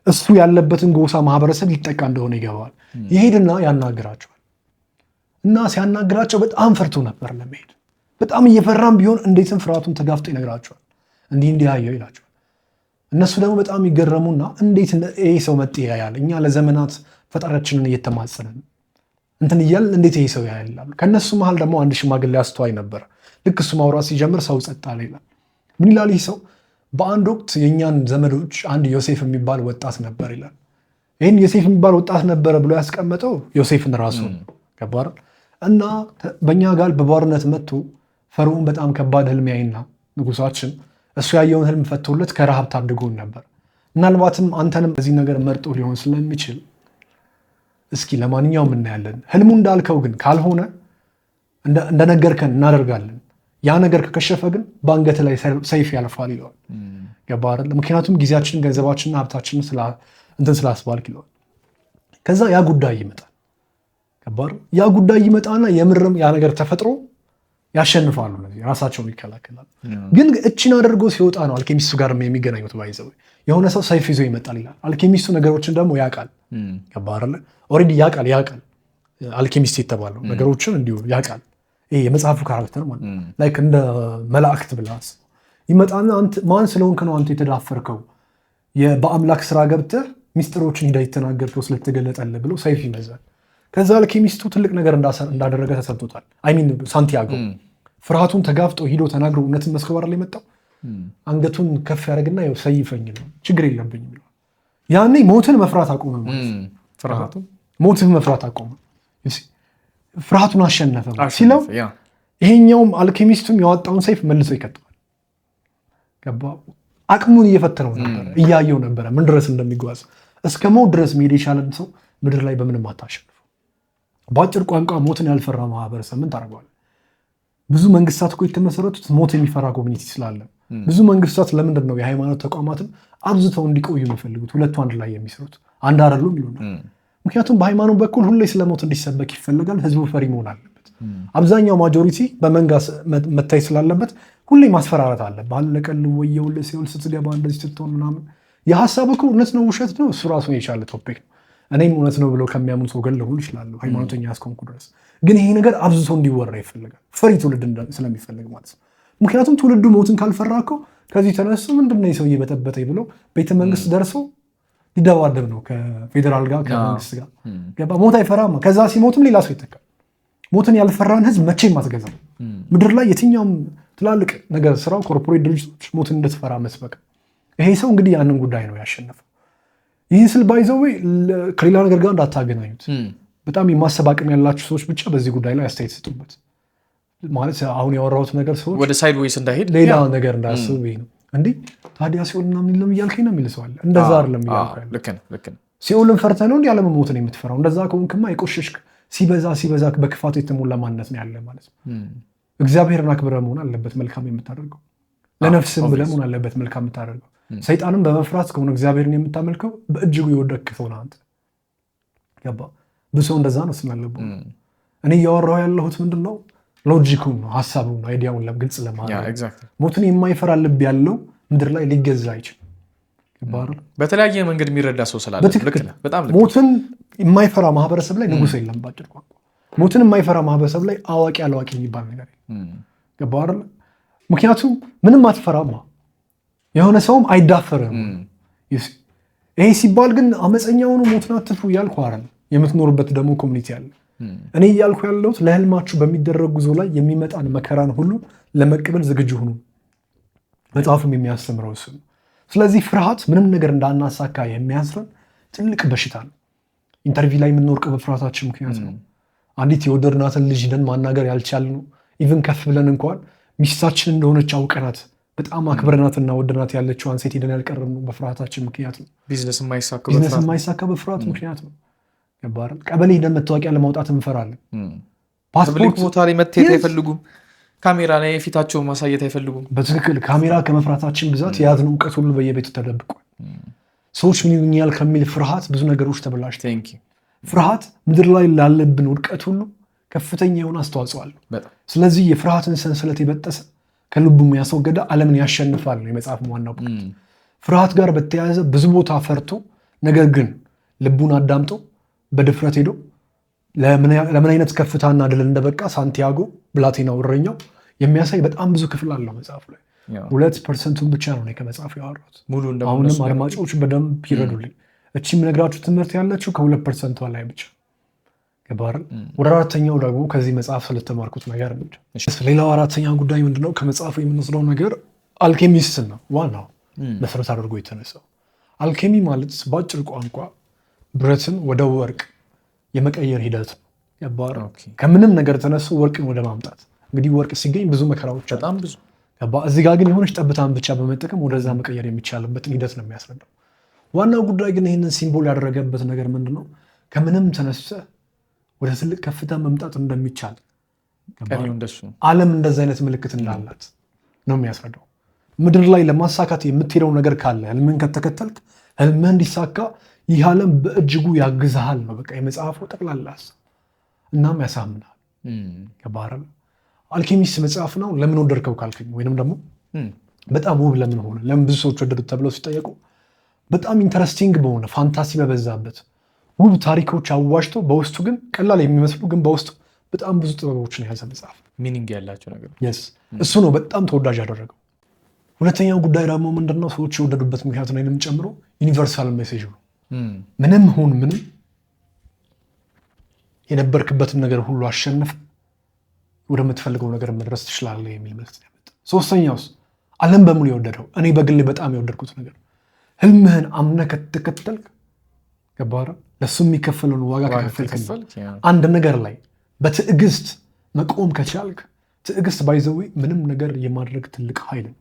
እሱ ያለበትን ጎሳ ማህበረሰብ ሊጠቃ እንደሆነ ይገባዋል። ይሄድና ያናግራቸዋል እና ሲያናግራቸው በጣም ፈርቶ ነበር ለመሄድ። በጣም እየፈራም ቢሆን እንዴትም ፍርሃቱን ተጋፍጦ ይነግራቸዋል። እንዲህ ያየው ይላቸዋል። እነሱ ደግሞ በጣም ይገረሙና እንዴት ይሄ ሰው መጤ ያያል? እኛ ለዘመናት ፈጣሪያችንን እየተማጸንን እንትን እያልን እንዴት ይሄ ሰው ያያል ይላሉ። ከእነሱ መሀል ደግሞ አንድ ሽማግሌ አስተዋይ ነበር። ልክ እሱ ማውራት ሲጀምር ሰው ጸጥ አለ ይላል። ምን ይላል ይህ ሰው? በአንድ ወቅት የእኛን ዘመዶች አንድ ዮሴፍ የሚባል ወጣት ነበር ይላል። ይህን ዮሴፍ የሚባል ወጣት ነበረ ብሎ ያስቀመጠው ዮሴፍን ራሱ ገባር እና በእኛ ጋር በባርነት መጥቶ ፈርዖን በጣም ከባድ ህልም ያይና ንጉሳችን እሱ ያየውን ህልም ፈቶለት ከረሃብ ታድጎን ነበር። ምናልባትም አንተንም በዚህ ነገር መርጦ ሊሆን ስለሚችል እስኪ ለማንኛውም እናያለን። ህልሙ እንዳልከው ግን ካልሆነ እንደነገርከን እናደርጋለን። ያ ነገር ከከሸፈ ግን በአንገት ላይ ሰይፍ ያልፋል ይለዋል። ገባ አይደል? ምክንያቱም ጊዜያችንን፣ ገንዘባችንን፣ ሀብታችንን እንትን ስላስባልክ ይለዋል። ከዛ ያ ጉዳይ ይመጣል። ገባ አይደል? ያ ጉዳይ ይመጣና የምርም ያ ነገር ተፈጥሮ ያሸንፋሉ፣ ራሳቸውን ይከላከላሉ። ግን እችን አድርጎ ሲወጣ ነው አልኬሚስቱ ጋር የሚገናኙት። ባይዘው የሆነ ሰው ሰይፍ ይዞ ይመጣል ይላል። አልኬሚስቱ ነገሮችን ደግሞ ያውቃል። ገባ አይደል? ኦልሬዲ ያውቃል። አልኬሚስት የተባለው ነገሮችን እንዲሁ ያውቃል። ይሄ የመጽሐፉ ካራክተር ማለት ላይክ እንደ መላእክት ብላስ ይመጣና ማን ስለሆንክ ነው አንተ የተዳፈርከው? በአምላክ ስራ ገብተህ ሚስጥሮችን ሂዳ የተናገርከው ስለተገለጠልህ ብሎ ሰይፍ ይመዛል። ከዛ አልኬሚስቱ ትልቅ ነገር እንዳደረገ ተሰምቶታል። አይሚን ሳንቲያጎ ፍርሃቱን ተጋፍጦ ሂዶ ተናግሮ እውነትን መስከባር ላይ መጣው። አንገቱን ከፍ ያደርግና ይኸው ሰይፈኝ ነው ችግር የለብኝም ይለዋል። ያኔ ሞትን መፍራት አቆመ ማለት ሞትን መፍራት አቆመ። ፍርሃቱን አሸነፈ ሲለው ይሄኛውም አልኬሚስቱም ያወጣውን ሰይፍ መልሶ ይከተዋል። ገባ? አቅሙን እየፈተነው ነበር፣ እያየው ነበረ ምን ድረስ እንደሚጓዝ። እስከ ሞት ድረስ መሄድ የቻለን ሰው ምድር ላይ በምንም አታሸንፈው። በአጭር ቋንቋ ሞትን ያልፈራ ማህበረሰብ ምን ታደርገዋለህ? ብዙ መንግስታት እኮ የተመሰረቱት ሞት የሚፈራ ኮሚኒቲ ስላለ። ብዙ መንግስታት ለምንድን ነው የሃይማኖት ተቋማትን አብዝተው እንዲቆዩ የሚፈልጉት? ሁለቱ አንድ ላይ የሚሰሩት አንድ አይደሉም ይሉናል። ምክንያቱም በሃይማኖት በኩል ሁሌ ስለሞት እንዲሰበክ ይፈልጋል። ህዝቡ ፈሪ መሆን አለበት። አብዛኛው ማጆሪቲ በመንጋ መታይ ስላለበት ሁሌ ማስፈራራት አለ። ባለቀል ወየውልህ ሲኦል ስትገባ እንደዚህ ስትሆን ምናምን። የሀሳብ እኮ እውነት ነው ውሸት ነው እሱ ራሱን የቻለ ቶፒክ ነው። እኔም እውነት ነው ብለው ከሚያምኑ ሰው ጋር ልሆን እችላለሁ ሃይማኖተኛ እስከሆንኩ ድረስ። ግን ይሄ ነገር አብዝቶ እንዲወራ ይፈልጋል፣ ፈሪ ትውልድ ስለሚፈልግ ማለት ነው። ምክንያቱም ትውልዱ ሞትን ካልፈራ እኮ ከዚህ ተነሱ ምንድነው ሰው እየበጠበጠኝ ብሎ ቤተመንግስት ደርሶ ሊደባደብ ነው ከፌዴራል ጋር ከመንግስት ጋር። ገባ? ሞት አይፈራም። ከዛ ሲሞትም ሌላ ሰው ይተካል። ሞትን ያልፈራን ህዝብ መቼም አትገዛም። ምድር ላይ የትኛውም ትላልቅ ነገር ስራው ኮርፖሬት ድርጅቶች ሞትን እንድትፈራ መስበክ። ይሄ ሰው እንግዲህ ያንን ጉዳይ ነው ያሸነፈው። ይህ ስል ባይዘው ከሌላ ነገር ጋር እንዳታገናኙት። በጣም የማሰብ አቅም ያላችሁ ሰዎች ብቻ በዚህ ጉዳይ ላይ አስተያየት ስጡበት። ማለት አሁን ያወራሁት ነገር ሰዎች ወደ ሳይድ ዌይስ እንዳይሄድ ሌላ ነገር እንዳያስቡ ነው። እንዲህ ታዲያ ሲኦል ምናምን የለም እያልከኝ ነው የሚል ሰው አለ። እንደዛ አይደለም እያልከኝ። ልክ ነው። ሲኦልን ፈርተህ ነው እንዲህ ያለመሞትን የምትፈራው? እንደዛ ከሆንክማ የቆሸሽክ ሲበዛ በክፋት የተሞላ ማንነት ነው ያለ ማለት ነው። እግዚአብሔርን አክብረህ መሆን አለበት መልካም የምታደርገው። ለነፍስም ብለህ መሆን አለበት መልካም የምታደርገው። ሰይጣንን በመፍራት ከሆነ እግዚአብሔርን የምታመልከው በእጅጉ የወደቅክ ሰው ነህ አንተ። ገባህ? ብዙ ሰው እንደዛ ነው ስላለብህ። እኔ እያወራሁ ያለሁት ምንድን ነው? ሎጂኩን ነው፣ ሀሳቡን ነው፣ አይዲያውን ግልጽ ለማድረግ። ሞትን የማይፈራ ልብ ያለው ምድር ላይ ሊገዛ አይችልም። በተለያየ መንገድ የሚረዳ ሰው ስላለ ሞትን የማይፈራ ማህበረሰብ ላይ ንጉሥ የለም። ባጭር ቋንቋ ሞትን የማይፈራ ማህበረሰብ ላይ አዋቂ አላዋቂ የሚባል ነገር ገባህ አይደል? ምክንያቱም ምንም አትፈራማ፣ የሆነ ሰውም አይዳፈርም። ይሄ ሲባል ግን አመፀኛ ሆኖ ሞትን አትፍሩ እያልኩ አይደል። የምትኖርበት ደግሞ ኮሚኒቲ አለ። እኔ እያልኩ ያለሁት ለህልማችሁ በሚደረግ ጉዞ ላይ የሚመጣን መከራን ሁሉ ለመቀበል ዝግጁ ሁኑ። መጽሐፍም የሚያስተምረው እሱ ነው። ስለዚህ ፍርሃት ምንም ነገር እንዳናሳካ የሚያስረን ትልቅ በሽታ ነው። ኢንተርቪው ላይ የምንወርቀው በፍርሃታችን ምክንያት ነው። አንዲት የወደድናትን ልጅ ሄደን ማናገር ያልቻልነው ኢቭን ከፍ ብለን እንኳን ሚስታችን እንደሆነች አውቀናት በጣም አክብረናትና ወደናት ያለችዋን ሴት ሄደን ያልቀረብነው በፍርሃታችን ምክንያት ነው። ቢዝነስ የማይሳካ በፍርሃት ምክንያት ነው። ቀበሌ ሄደን መታወቂያ ለማውጣት እንፈራለን። ፓስፖርት ቦታ ላይ መታየት አይፈልጉም። ካሜራ ላይ የፊታቸውን ማሳየት አይፈልጉም። በትክክል ካሜራ ከመፍራታችን ብዛት የያዝነው እውቀት ሁሉ በየቤቱ ተደብቋል። ሰዎች ምን ይሉኛል ከሚል ፍርሃት ብዙ ነገሮች ተበላሽተዋል። ፍርሃት ምድር ላይ ላለብን ውድቀት ሁሉ ከፍተኛ የሆነ አስተዋጽኦ አለው። ስለዚህ የፍርሃትን ሰንሰለት የበጠሰ ከልቡም ያስወገደ ዓለምን ያሸንፋል ነው የመጽሐፍ ዋናው ፖይንት። ፍርሃት ጋር በተያያዘ ብዙ ቦታ ፈርቶ ነገር ግን ልቡን አዳምጦ በድፍረት ሄዶ ለምን አይነት ከፍታና ድል እንደበቃ ሳንቲያጎ ብላቴናው እረኛው የሚያሳይ በጣም ብዙ ክፍል አለው መጽሐፉ ላይ። 2% ብቻ ነው ከመጽሐፉ ያወራሁት። አሁንም አድማጮች በደንብ ይረዱልኝ። እቺ የምነግራችሁ ትምህርት ያለችው ከ2% ላይ ብቻ ገባርን። ወደ አራተኛው ደግሞ ከዚህ መጽሐፍ ስለተማርኩት ነገር ነው። ሌላው አራተኛው ጉዳይ ምንድነው? ከመጽሐፉ የምንወስደው ነገር አልኬሚስትን ነው ዋናው መሰረት አድርጎ የተነሳው። አልኬሚ ማለት በአጭር ቋንቋ ብረትን ወደ ወርቅ የመቀየር ሂደት ነው። ገባር? ከምንም ነገር ተነሱ ወርቅን ወደ ማምጣት። እንግዲህ ወርቅ ሲገኝ ብዙ መከራዎች በጣም ብዙ ገባ። እዚህ ጋር ግን የሆነች ጠብታን ብቻ በመጠቀም ወደዛ መቀየር የሚቻልበትን ሂደት ነው የሚያስረዳው። ዋናው ጉዳይ ግን ይህንን ሲምቦል ያደረገበት ነገር ምንድነው? ከምንም ተነስተ ወደ ትልቅ ከፍታ መምጣት እንደሚቻል ዓለም እንደዚህ አይነት ምልክት እንዳላት ነው የሚያስረዳው። ምድር ላይ ለማሳካት የምትሄደው ነገር ካለ ህልምን ከተከተልክ ህልምህ እንዲሳካ ይህ ዓለም በእጅጉ ያግዝሃል ነው በቃ የመጽሐፉ ጠቅላላ ሀሳብ። እናም ያሳምናል። ከባህረም አልኬሚስት መጽሐፍ ነው። ለምን ወደድከው ካልከኝ ወይንም ደግሞ በጣም ውብ ለምን ሆነ፣ ለምን ብዙ ሰዎች ወደዱት ተብለው ሲጠየቁ በጣም ኢንተረስቲንግ በሆነ ፋንታሲ በበዛበት ውብ ታሪኮች አዋጅቶ በውስጡ ግን ቀላል የሚመስሉ ግን በውስጡ በጣም ብዙ ጥበቦችን የያዘ መጽሐፍ፣ ሚኒንግ ያላቸው ነገር እሱ ነው በጣም ተወዳጅ ያደረገው። ሁለተኛው ጉዳይ ደግሞ ምንድነው? ሰዎች የወደዱበት ምክንያት ነው ጨምሮ ዩኒቨርሳል ሜሴጅ ነው። ምንም ሁን ምንም የነበርክበትን ነገር ሁሉ አሸንፍ ወደምትፈልገው ነገር መድረስ ትችላለህ የሚል መልዕክት ያመጣ። ሶስተኛውስ ዓለም በሙሉ የወደደው እኔ በግል በጣም የወደድኩት ነገር ህልምህን አምነህ ከተከተልክ ገባህ ለሱ የሚከፈለውን ዋጋ ከከፈልክ አንድ ነገር ላይ በትዕግስት መቆም ከቻልክ ትዕግስት ባይዘዊ ምንም ነገር የማድረግ ትልቅ ኃይል ነው።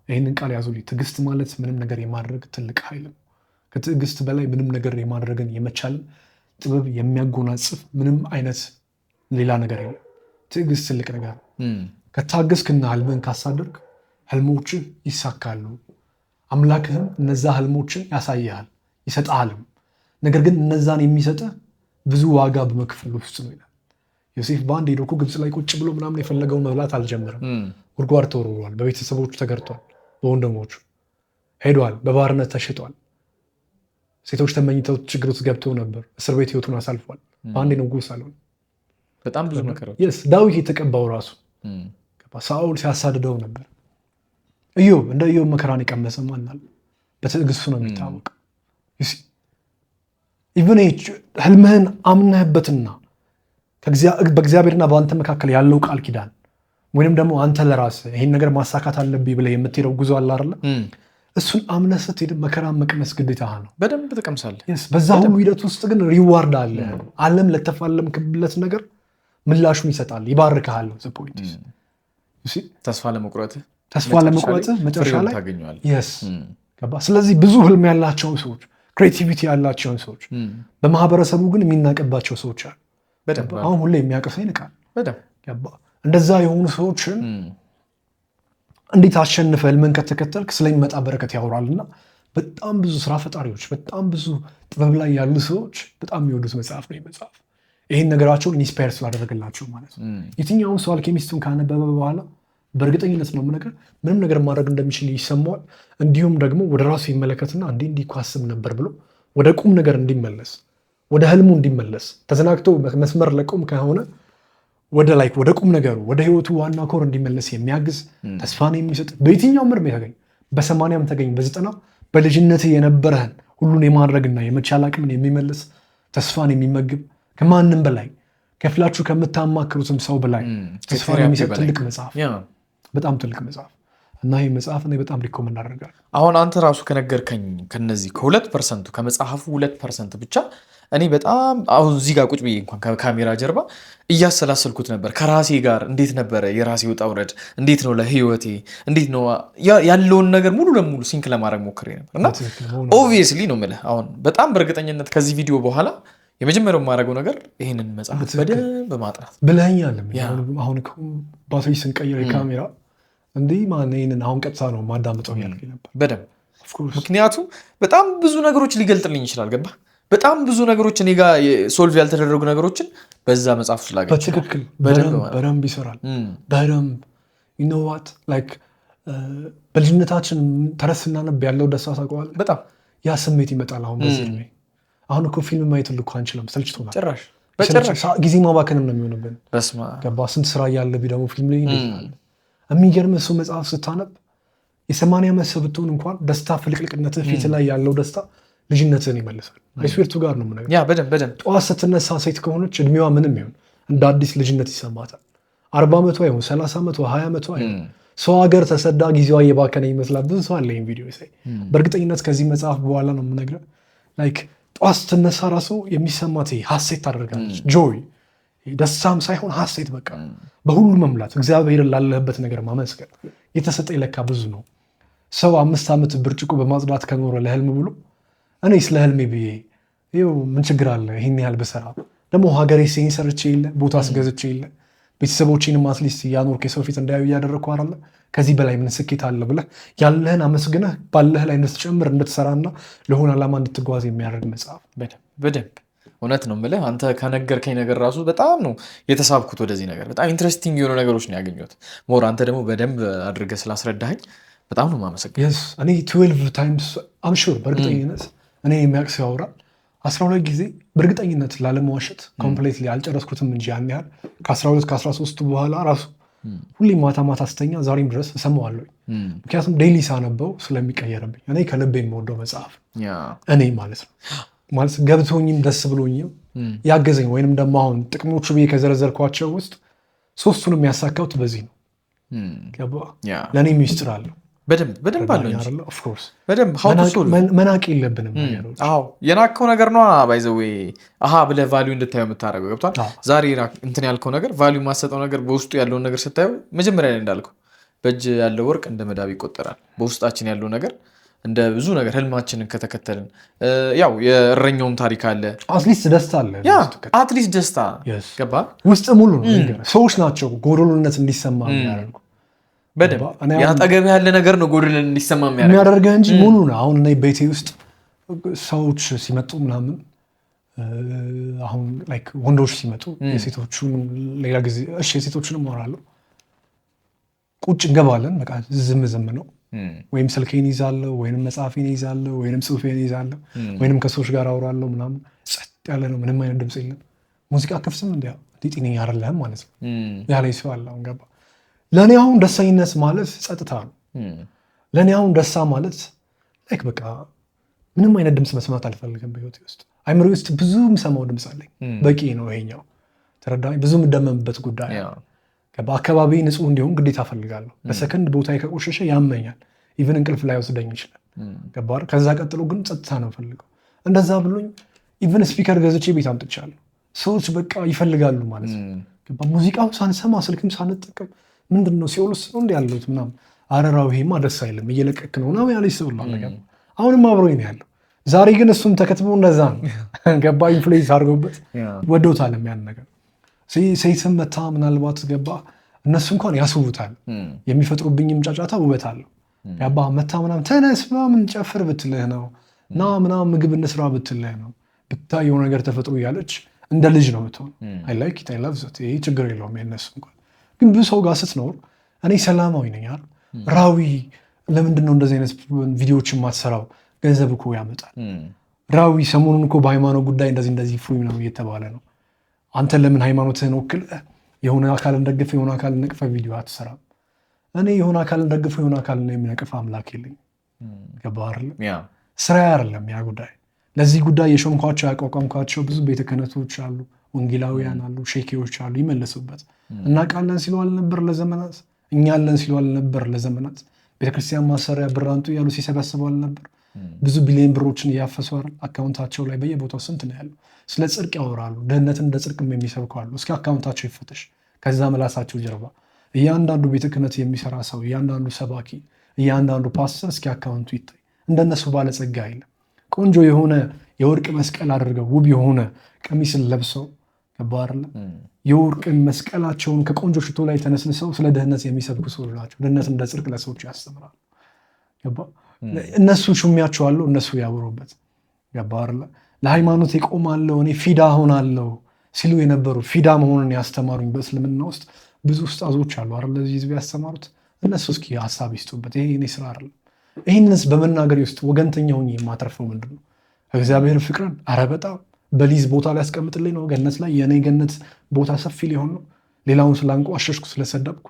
ይህንን ቃል ያዙልኝ። ትዕግስት ማለት ምንም ነገር የማድረግ ትልቅ ኃይል ነው። ከትዕግስት በላይ ምንም ነገር የማድረግን የመቻልን ጥበብ የሚያጎናጽፍ ምንም አይነት ሌላ ነገር የለም። ትዕግስት ትልቅ ነገር ነው። ከታገስክና ህልምህን ካሳደርግ ህልሞችህ ይሳካሉ። አምላክህም እነዛ ህልሞችን ያሳይሃል ይሰጥሃልም። ነገር ግን እነዛን የሚሰጥህ ብዙ ዋጋ በመክፈል ውስጥ ነው ይላል። ዮሴፍ በአንድ ሄዶ ግብፅ ላይ ቁጭ ብሎ ምናምን የፈለገውን መብላት አልጀመረም። ጉድጓድ ተወርውሯል፣ በቤተሰቦቹ ተገርቷል፣ በወንድሞቹ ሄዷል፣ በባርነት ተሽጧል። ሴቶች ተመኝተው ችግር ውስጥ ገብተው ነበር። እስር ቤት ህይወቱን አሳልፏል። በአንዴ ንጉሥ አልሆነ። በጣም ብዙ መከራዎች። ዳዊት የተቀባው ራሱ ሳኦል ሲያሳድደው ነበር። ኢዮብ እንደ ኢዮብ መከራን የቀመሰ ማናል? በትዕግስቱ ነው የሚታወቅ። ኢቨን ህልምህን አምነህበትና በእግዚአብሔርና በአንተ መካከል ያለው ቃል ኪዳን ወይንም ደግሞ አንተ ለራስህ ይሄን ነገር ማሳካት አለብኝ ብለህ የምትሄደው ጉዞ አለ አይደለ? እሱን አምነህ ስትሄድ መከራ መቅመስ ግዴታ ነው። በደንብ ትቀምሳለህ። በዛ ሁሉ ሂደት ውስጥ ግን ሪዋርድ አለ። ዓለም ለተፋለምክበት ነገር ምላሹን ይሰጣል፣ ይባርክሃል። ተስፋ ለመቁረጥህ መጨረሻ ላይ ታገኘዋለህ። ስለዚህ ብዙ ህልም ያላቸውን ሰዎች፣ ክሬቲቪቲ ያላቸውን ሰዎች፣ በማህበረሰቡ ግን የሚናቅባቸው ሰዎች አሉ። አሁን ሁሌ የሚያቅፍ ሰው ይንቃል። እንደዛ የሆኑ ሰዎችን እንዴት አሸንፈ ህልምን ከተከተልክ ስለሚመጣ በረከት ያወራልና በጣም ብዙ ስራ ፈጣሪዎች፣ በጣም ብዙ ጥበብ ላይ ያሉ ሰዎች በጣም የሚወዱት መጽሐፍ ነው መጽሐፍ። ይህን ነገራቸውን ኢንስፓየር ስላደረግላቸው ማለት ነው። የትኛውም ሰው አልኬሚስቱን ካነበበ በኋላ በእርግጠኝነት ነው የምነግርህ ምንም ነገር ማድረግ እንደሚችል ይሰማዋል። እንዲሁም ደግሞ ወደ ራሱ ይመለከትና እንዲህ እኮ አስብ ነበር ብሎ ወደ ቁም ነገር እንዲመለስ፣ ወደ ህልሙ እንዲመለስ፣ ተዘናግቶ መስመር ለቆም ከሆነ ወደ ቁም ነገሩ ወደ ህይወቱ ዋና ኮር እንዲመለስ የሚያግዝ ተስፋን የሚሰጥ በየትኛውም እድሜ ተገኝ፣ በ80 ተገኝ፣ በ90 በልጅነት የነበረህን ሁሉን የማድረግና የመቻል አቅምን የሚመልስ ተስፋን የሚመግብ ከማንም በላይ ከፍላችሁ ከምታማክሩትም ሰው በላይ ተስፋን የሚሰጥ ትልቅ መጽሐፍ፣ በጣም ትልቅ መጽሐፍ እና ይህ መጽሐፍ እኔ በጣም ሪኮመንድ አደርጋለሁ። አሁን አንተ ራሱ ከነገርከኝ ከነዚህ ከ2% ከመጽሐፉ 2% ብቻ እኔ በጣም አሁን እዚህ ጋር ቁጭ ብዬ እንኳን ከካሜራ ጀርባ እያሰላሰልኩት ነበር ከራሴ ጋር። እንዴት ነበረ የራሴ ውጣ ውረድ፣ እንዴት ነው ለህይወቴ፣ እንዴት ነው ያለውን ነገር ሙሉ ለሙሉ ሲንክ ለማድረግ ሞክሬ ነበር እና ኦብቪየስሊ ነው የምልህ አሁን በጣም በእርግጠኝነት ከዚህ ቪዲዮ በኋላ የመጀመሪያው የማደርገው ነገር ይህንን መጽሐፍ በደንብ ማጥናት ብለኸኛል። አሁን ባትሪ ስንቀይር የካሜራ እንዲህ ይህንን አሁን ቀጥታ ነው ማዳመጠው ያልከኝ ነበር በደንብ ምክንያቱም በጣም ብዙ ነገሮች ሊገልጥልኝ ይችላል። ገባ በጣም ብዙ ነገሮች እኔ ጋር ሶልቭ ያልተደረጉ ነገሮችን በዛ መጽሐፍ ስላገኘሁ በትክክል በደንብ ይሰራል። በደንብ ይኖዋት ላይክ በልጅነታችን ተረት ስናነብ ያለው ደስታ ታውቀዋለህ። በጣም ያ ስሜት ይመጣል። አሁን በዚህ እድሜ አሁን እኮ ፊልም ማየት ልኮ አንችልም፣ ሰልችቶናል። ጭራሽ ጊዜ ማባከንም ነው የሚሆንብን። ገባ ስንት ስራ እያለብኝ ደግሞ ፊልም ላይ ይደኛል። የሚገርም እሱ መጽሐፍ ስታነብ የ80 ዓመት ሰው ብትሆን እንኳን ደስታ ፍልቅልቅነትህ ፊት ላይ ያለው ደስታ ልጅነትህን ይመልሳል። አይስዌርቱ ጋር ነው የምነግርህ። በደንብ ጠዋት ስትነሳ ሴት ከሆነች እድሜዋ ምንም ይሁን እንደ አዲስ ልጅነት ይሰማታል። 40 ዓመቷ ይሁን 30 ዓመቷ 20 ዓመቷ ይሁን ሰው ሀገር ተሰዳ ጊዜዋ እየባከነ ይመስላል። ብዙ ሰው አለ ይህን ቪዲዮ ሳይ። በእርግጠኝነት ከዚህ መጽሐፍ በኋላ ነው የምነግርህ ላይክ ጠዋት ስትነሳ ራሱ የሚሰማት ሀሴት ታደርጋለች። ጆይ ደስታም ሳይሆን ሀሴት፣ በቃ በሁሉ መምላት፣ እግዚአብሔር ላለህበት ነገር ማመስገን። የተሰጠ ለካ ብዙ ነው። ሰው 5 ዓመት ብርጭቆ በማጽዳት ከኖረ ለህልም ብሎ እኔ ስለ ህልሜ ብዬ ይኸው ምን ችግር አለ ይህን ያህል ብሰራ፣ ደግሞ ሀገሬ ሴን ሰርቼ የለ ቦታ አስገዝቼ የለ ቤተሰቦቼንም አትሊስት እያኖርኩ የሰው ፊት እንዳያዩ እያደረግኩ አይደለ፣ ከዚህ በላይ ምን ስኬት አለ ብለህ ያለህን አመስግነህ ባለህ ላይ እንድትጨምር እንድትሰራና ለሆነ ዓላማ እንድትጓዝ የሚያደርግ መጽሐፍ። በደንብ እውነት ነው የምልህ። አንተ ከነገርከኝ ነገር ራሱ በጣም ነው የተሳብኩት ወደዚህ ነገር። በጣም ኢንትረስቲንግ የሆኑ ነገሮች ነው ያገኘሁት። ሞር አንተ ደግሞ በደንብ አድርገህ ስላስረዳኸኝ በጣም ነው የማመሰግነው። እኔ 12 ታይምስ አምሹር በእርግጠኝነት እኔ የሚያውቅ ሰው ያወራል 12 ጊዜ በእርግጠኝነት ላለመዋሸት ኮምፕሌትሊ አልጨረስኩትም እንጂ ያን ያህል ከ12 ከ13 በኋላ ራሱ ሁሌ ማታ ማታ ስተኛ ዛሬም ድረስ እሰማዋለሁ። ምክንያቱም ዴይሊ ሳነበው ስለሚቀየርብኝ እኔ ከልቤ የምወደው መጽሐፍ እኔ ማለት ነው ማለት ገብቶኝም ደስ ብሎኝም ያገዘኝ ወይንም ደግሞ አሁን ጥቅሞቹ ብዬ ከዘረዘርኳቸው ውስጥ 3ቱንም ያሳካሁት በዚህ ነው። ለእኔ ሚስጥር አለው በደንብ አለው እንጂ በደንብ መናቅ የለብንም። የናከው ነገር ነው ባይዘዌ ብለህ ቫሊዩ እንድታየው የምታደርገው ገብቷል። ዛሬ እንትን ያልከው ነገር ቫሊዩ ማሰጠው ነገር በውስጡ ያለውን ነገር ስታየው መጀመሪያ ላይ እንዳልከው በእጅ ያለው ወርቅ እንደ መዳብ ይቆጠራል። በውስጣችን ያለው ነገር እንደ ብዙ ነገር ህልማችንን ከተከተልን ያው የእረኛውም ታሪክ አለ። አትሊስት ደስታ አለ። አትሊስት ደስታ ገባ ውስጥ ሙሉ ነው። ሰዎች ናቸው ጎዶሎነት እንዲሰማ የሚያደርጉ በደንብ ያጠገብህ ያለ ነገር ነው ጎዶሎነት እንዲሰማ የሚያደርገህ እንጂ ሙሉ ነው። አሁን እኔ ቤቴ ውስጥ ሰዎች ሲመጡ ምናምን አሁን ላይክ ወንዶች ሲመጡ የሴቶቹን ሌላ ጊዜ የሴቶቹንም እወራለሁ። ቁጭ እንገባለን በቃ ዝም ነው። ወይም ስልኬን ይዛለሁ ወይንም መጽሐፌን ይዛለሁ ወይንም ጽሁፌን ይዛለሁ ወይንም ከሰዎች ጋር አወራለሁ ምናምን። ጸጥ ያለ ነው፣ ምንም አይነት ድምፅ የለም። ሙዚቃ ከፍትም ጤነኛ አይደለህም ማለት ነው ያለኝ ሰው አለ። አሁን ገባ። ለእኔ አሁን ደስተኝነት ማለት ጸጥታ ነው። ለእኔ አሁን ደስታ ማለት ላይክ በቃ ምንም አይነት ድምፅ መስማት አልፈልግም በህይወቴ ውስጥ። አይምሮ ውስጥ ብዙ የምሰማው ድምፅ አለኝ፣ በቂ ነው ይሄኛው። ተረዳኸኝ? ብዙ የምደመምበት ጉዳይ በአካባቢ ንጹህ እንዲሆን ግዴታ ፈልጋለሁ። በሰከንድ ቦታ ከቆሸሸ ያመኛል። ኢቨን እንቅልፍ ላይ ወስደኝ ይችላል። ገባህ? ከዛ ቀጥሎ ግን ጸጥታ ነው ፈልገው። እንደዛ ብሎኝ ኢቨን ስፒከር ገዝቼ ቤት አምጥቻለሁ። ሰዎች በቃ ይፈልጋሉ ማለት ነው። ሙዚቃው ሳንሰማ ስልክም ሳንጠቀም ምንድነው ሲኦል ውስጥ ነው እንዲ ያለሁት ምናምን። አረራው ይሄማ ደስ አይልም እየለቀክ ነው ምናምን ያለች ሰው አሁንም አብሮኝ ነው ያለው። ዛሬ ግን እሱም ተከትሞ እንደዛ ነው ገባ። ኢንፍሉዌንስ አድርገውበት ወደውታል ያን ነገር። ሴትም መታ ምናልባት ገባ እነሱ እንኳን ያስውቡታል። የሚፈጥሩብኝም ጫጫታ ውበት አለው። ያባ መታ ምናምን ተነስ ምናምን ጨፍር ብትልህ ነው ና ምናምን ምግብ እንስራ ብትልህ ነው ብታየው ነገር ተፈጥሮ እያለች እንደ ልጅ ነው የምትሆን። አይ ላይክ ኢት አይ ላቭ ኢት። ይሄ ችግር የለውም የነሱ እንኳን። ግን ብዙ ሰው ጋር ስትኖር እኔ ሰላማዊ ነኝ አይደል? ራዊ ለምንድን ነው እንደዚህ አይነት ቪዲዮዎችን ማትሰራው? ገንዘብ እኮ ያመጣል። ራዊ ሰሞኑን እኮ በሃይማኖት ጉዳይ እንደዚህ ፍሪ ነው እየተባለ ነው። አንተ ለምን ሃይማኖትህን ወክለህ የሆነ አካልን ደግፈህ የሆነ አካልን ነቅፈህ ቪዲዮ አትሰራም? እኔ የሆነ አካልን ደግፈህ የሆነ አካልን የሚነቅፍ አምላክ የለኝም። ገባህ አይደለም? ስራ አይደለም ያ ጉዳይ። ለዚህ ጉዳይ የሾምኳቸው ያቋቋምኳቸው ብዙ ቤተ ክህነቶች አሉ፣ ወንጌላውያን አሉ፣ ሼኬዎች አሉ። ይመለሱበት እናውቃለን ሲሉ አልነበር ለዘመናት? እኛ አለን ሲሉ አልነበር ለዘመናት? ቤተክርስቲያን ማሰሪያ ብር አምጡ እያሉ ሲሰበስቡ አልነበር? ብዙ ቢሊዮን ብሮችን እያፈሱ አይደል? አካውንታቸው ላይ በየቦታው ስንት ነው ያለው? ስለ ጽድቅ ያወራሉ። ድህነትን እንደ ጽድቅም የሚሰብኩ አሉ። እስኪ አካውንታቸው ይፈተሽ። ከዛ መላሳቸው ጀርባ እያንዳንዱ ቤተ ክህነት የሚሰራ ሰው፣ እያንዳንዱ ሰባኪ፣ እያንዳንዱ ፓስተር እስኪ አካውንቱ ይታይ። እንደነሱ ባለጸጋ የለም። ቆንጆ የሆነ የወርቅ መስቀል አድርገው ውብ የሆነ ቀሚስን ለብሰው ገባህ አይደለ? የወርቅ መስቀላቸውን ከቆንጆ ሽቶ ላይ ተነስንሰው ስለ ድህነት የሚሰብኩ ሰዎች ናቸው። ድህነት እንደ ጽድቅ ለሰዎች ያስተምራሉ። ገባህ? እነሱ ሹሚያቸዋለሁ፣ እነሱ ያወሩበት። ገባህ አይደለ? ለሃይማኖት ይቆማለሁ እኔ ፊዳ ሆናለሁ ሲሉ የነበሩ ፊዳ መሆኑን ያስተማሩኝ በእስልምና ውስጥ ብዙ ኡስታዞች አሉ አይደል? ለዚህ ህዝብ ያስተማሩት እነሱ እስኪ ሀሳብ ይስጡበት። ይሄ እኔ ስራ አይደለም። ይህንስ በመናገር ውስጥ ወገንተኛ ሆኜ የማተርፈው ምንድን ነው? እግዚአብሔር ፍቅርን አረ በጣም በሊዝ ቦታ ላይ ያስቀምጥልኝ ነው ገነት ላይ። የእኔ ገነት ቦታ ሰፊ ሊሆን ነው። ሌላውን ስላንቋሸሽኩ ስለሰደብኩ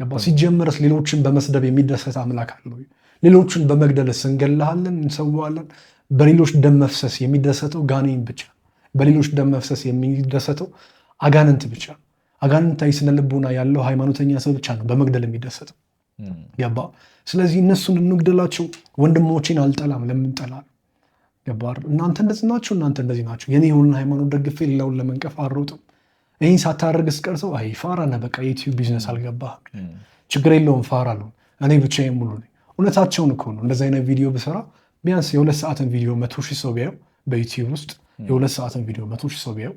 ገባህ? ሲጀመርስ ሌሎችን በመስደብ የሚደሰት አምላክ አለ ወይ? ሌሎችን በመግደልስ እንገላሃለን፣ እንሰዋለን። በሌሎች ደም መፍሰስ የሚደሰተው ጋኔን ብቻ። በሌሎች ደም መፍሰስ የሚደሰተው አጋንንት ብቻ። አጋንንታዊ ስነ ልቦና ያለው ሃይማኖተኛ ሰው ብቻ ነው በመግደል የሚደሰተው። ገባህ? ስለዚህ እነሱን እንግደላቸው። ወንድሞቼን አልጠላም። ለምን ጠላል? ገባህ? እናንተ እንደዚህ ናቸው፣ እናንተ እንደዚህ ናቸው። የኔ የሆነን ሃይማኖት ደግፌ ሌላውን ለመንቀፍ አልሮጥም። ይህን ሳታደርግ ስቀርሰው አይ ፋራ ነህ በቃ የዩቲዩብ ቢዝነስ አልገባህም። ችግር የለውም ፋራ ነው እኔ ብቻዬን ሙሉ ነኝ። እውነታቸውን እኮ ነው። እንደዚህ አይነት ቪዲዮ ብሰራ ቢያንስ የ2 ሰዓትን ቪዲዮ 100,000 ሰው ቢያየው በዩቲዩብ ውስጥ የ2 ሰዓትን ቪዲዮ 100,000 ሰው ቢያየው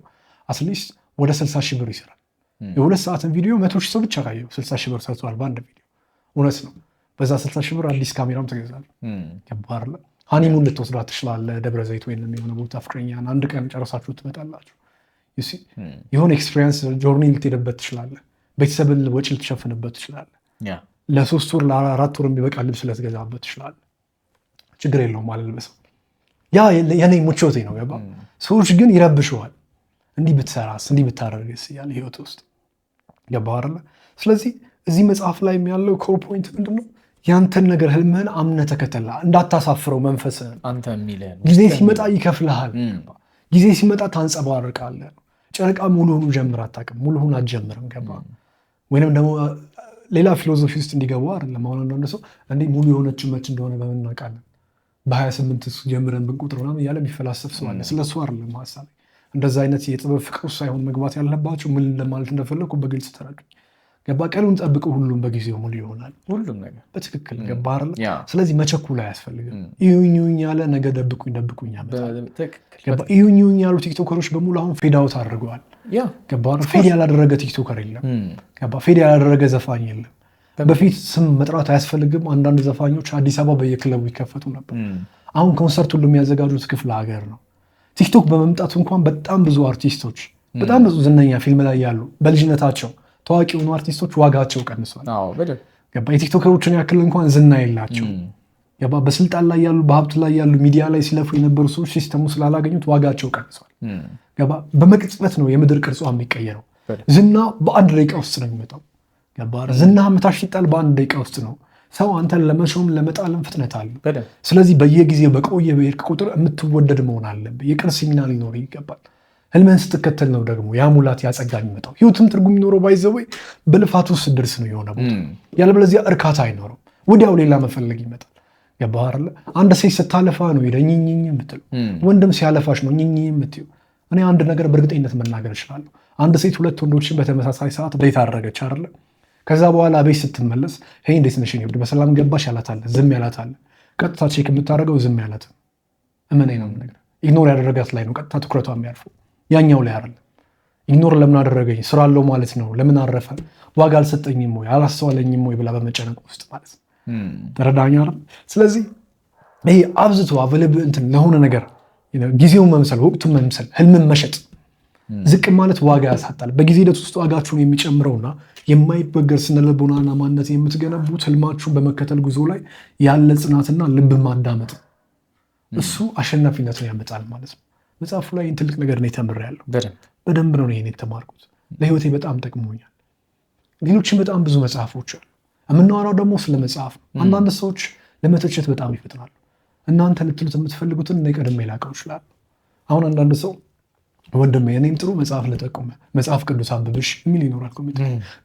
አትሊስት ወደ 60,000 ብር ይሰራል። የ2 ሰዓትን ቪዲዮ 100,000 ሰው ብቻ ካየው 60,000 ብር ሰርተዋል በአንድ ቪዲዮ። እውነት ነው። በዛ 60,000 ብር አዲስ ካሜራም ትገዛለህ። ገባህ? ሃኒሙን ልትወስዳት ትችላለህ። ደብረ ዘይት ወይም የሆነ ቦታ ፍቅረኛን አንድ ቀን ጨረሳችሁ ትመጣላችሁ። የሆነ ኤክስፔሪንስ ጆርኒ ልትሄድበት ትችላለህ። ቤተሰብን ወጪ ልትሸፍንበት ትችላለህ። ለ3 ወር ለ4 ወር የሚበቃ ልብስ ልትገዛበት ትችላለህ። ችግር የለውም አልልበሰው። ያ የኔ ምቾቴ ነው። ገባህ? ሰዎች ግን ይረብሸዋል። እንዲህ ብትሰራስ እንዲህ ብታደርግስ እያለ ህይወት ውስጥ ገባህ አይደለ? ስለዚህ እዚህ መጽሐፍ ላይ ያለው ኮር ፖይንት ምንድነው? ያንተን ነገር ህልምህን አምነህ ተከተላ፣ እንዳታሳፍረው መንፈስህን። ጊዜ ሲመጣ ይከፍልሃል። ጊዜ ሲመጣ ታንጸባርቃለህ። ጨረቃ ሙሉውን ጀምር አታውቅም፣ ሙሉውን አትጀምርም። ገባህ? ወይንም ደግሞ ሌላ ፊሎዞፊ ውስጥ እንዲገቡ አይደለም። አሁን አንዳንድ ሰው እንዲህ ሙሉ የሆነች መች እንደሆነ በምን እናውቃለን? በ28 ጀምረን ብንቆጥር ምናምን እያለ የሚፈላሰፍ ሰው አለ። ስለሱ አይደለም ሀሳቤ። እንደዛ አይነት የጥበብ ፍቅር ውስጥ ሳይሆን መግባት ያለባቸው ምን ለማለት እንደፈለግኩ በግልጽ ተረዱኝ። ገባህ? ቀኑን ጠብቀው ሁሉም በጊዜው ሙሉ ይሆናል። ሁሉም ነገር በትክክል ገባህ አይደል? ስለዚህ መቸኩል አያስፈልግም። ይሁኝ ያለ ነገ ደብቁኝ ያመጣል። ገባህ? ይሁኝ ያሉ ቲክቶከሮች በሙሉ አሁን ፌድ አውት አድርገዋል። ገባህ? ፌድ ያላደረገ ቲክቶከር የለም። ገባህ? ፌድ ያላደረገ ዘፋኝ የለም። በፊት ስም መጥራት አያስፈልግም። አንዳንድ ዘፋኞች አዲስ አበባ በየክለቡ ይከፈቱ ነበር። አሁን ኮንሰርት ሁሉ የሚያዘጋጁት ክፍለ ሀገር ነው። ቲክቶክ በመምጣቱ እንኳን በጣም ብዙ አርቲስቶች፣ በጣም ብዙ ዝነኛ ፊልም ላይ ያሉ በልጅነታቸው ታዋቂ የሆኑ አርቲስቶች ዋጋቸው ቀንሷል። ገባህ? የቲክቶከሮችን ያክል እንኳን ዝና የላቸው። ገባህ? በስልጣን ላይ ያሉ በሀብት ላይ ያሉ ሚዲያ ላይ ሲለፉ የነበሩ ሰዎች ሲስተሙ ስላላገኙት ዋጋቸው ቀንሷል። ገባህ? በመቅጽበት ነው የምድር ቅርጿ የሚቀየረው። ዝና በአንድ ደቂቃ ውስጥ ነው የሚመጣው። ገባህ? ዝና መታሽ ሲጣል በአንድ ደቂቃ ውስጥ ነው። ሰው አንተን ለመሾም ለመጣልም ፍጥነት አለ። ስለዚህ በየጊዜው በቆየ በሄድክ ቁጥር የምትወደድ መሆን አለብህ። የቅርስ ሚና ሊኖር ይገባል። ህልምህን ስትከተል ነው ደግሞ ያ ሙላት ያ ጸጋ የሚመጣው። ህይወትም ትርጉም የሚኖረው ባይዘወይ በልፋቱ ስትደርስ ነው የሆነ ቦታ። ያለበለዚያ እርካታ አይኖርም። ወዲያው ሌላ መፈለግ ይመጣል። ገባህ አይደለ? አንድ ሴት ስታለፋ ነው ሄደ ኝኝኝ የምትለው፣ ወንድም ሲያለፋሽ ነው ኝኝኝ የምትይው። እኔ አንድ ነገር በእርግጠኝነት መናገር እችላለሁ። አንድ ሴት ሁለት ወንዶችን በተመሳሳይ ሰዓት ዴት አደረገች አይደለ? ከዛ በኋላ ቤት ስትመለስ ሄይ እንዴት ነሽ ነው በሰላም ገባሽ ያላታለ፣ ዝም ያላታለ። ቀጥታ ቼክ የምታደርገው ዝም ያላት እመነኝ ነው ነገር ኢግኖር ያደረጋት ላይ ነው ቀጥታ ትኩረቷ የሚያርፈው፣ ያኛው ላይ አይደለም። ኢግኖር ለምን አደረገኝ ስራ አለው ማለት ነው፣ ለምን አረፈ፣ ዋጋ አልሰጠኝም ወይ አላስተዋለኝም ወይ ብላ በመጨነቅ ውስጥ ማለት ነው። ተረዳኛ አይደል? ስለዚህ ይሄ አብዝቶ አቨለብ እንትን ለሆነ ነገር ጊዜውን መምሰል፣ ወቅቱን መምሰል፣ ህልምን መሸጥ ዝቅ ማለት ዋጋ ያሳጣል። በጊዜ ሂደት ውስጥ ዋጋችሁን የሚጨምረውና የማይበገር ስነልቦናና ማንነት የምትገነቡት ህልማችሁን በመከተል ጉዞ ላይ ያለ ጽናትና ልብ ማዳመጥ፣ እሱ አሸናፊነትን ያመጣል ማለት ነው። መጽሐፉ ላይ ትልቅ ነገር ነው ተምሬያለሁ። በደንብ ነው ይሄን የተማርኩት። ለህይወቴ በጣም ጠቅሞኛል። ሌሎችም በጣም ብዙ መጽሐፎች አሉ። የምናወራው ደግሞ ስለ መጽሐፍ ነው። አንዳንድ ሰዎች ለመተቸት በጣም ይፈጥናሉ። እናንተ ልትሉት የምትፈልጉትን እኔ ቀድሜ ላውቀው እችላለሁ። አሁን አንዳንድ ሰው ወንድሜ እኔም ጥሩ መጽሐፍ ልጠቁም፣ መጽሐፍ ቅዱስ አንብብሽ የሚል ይኖራል።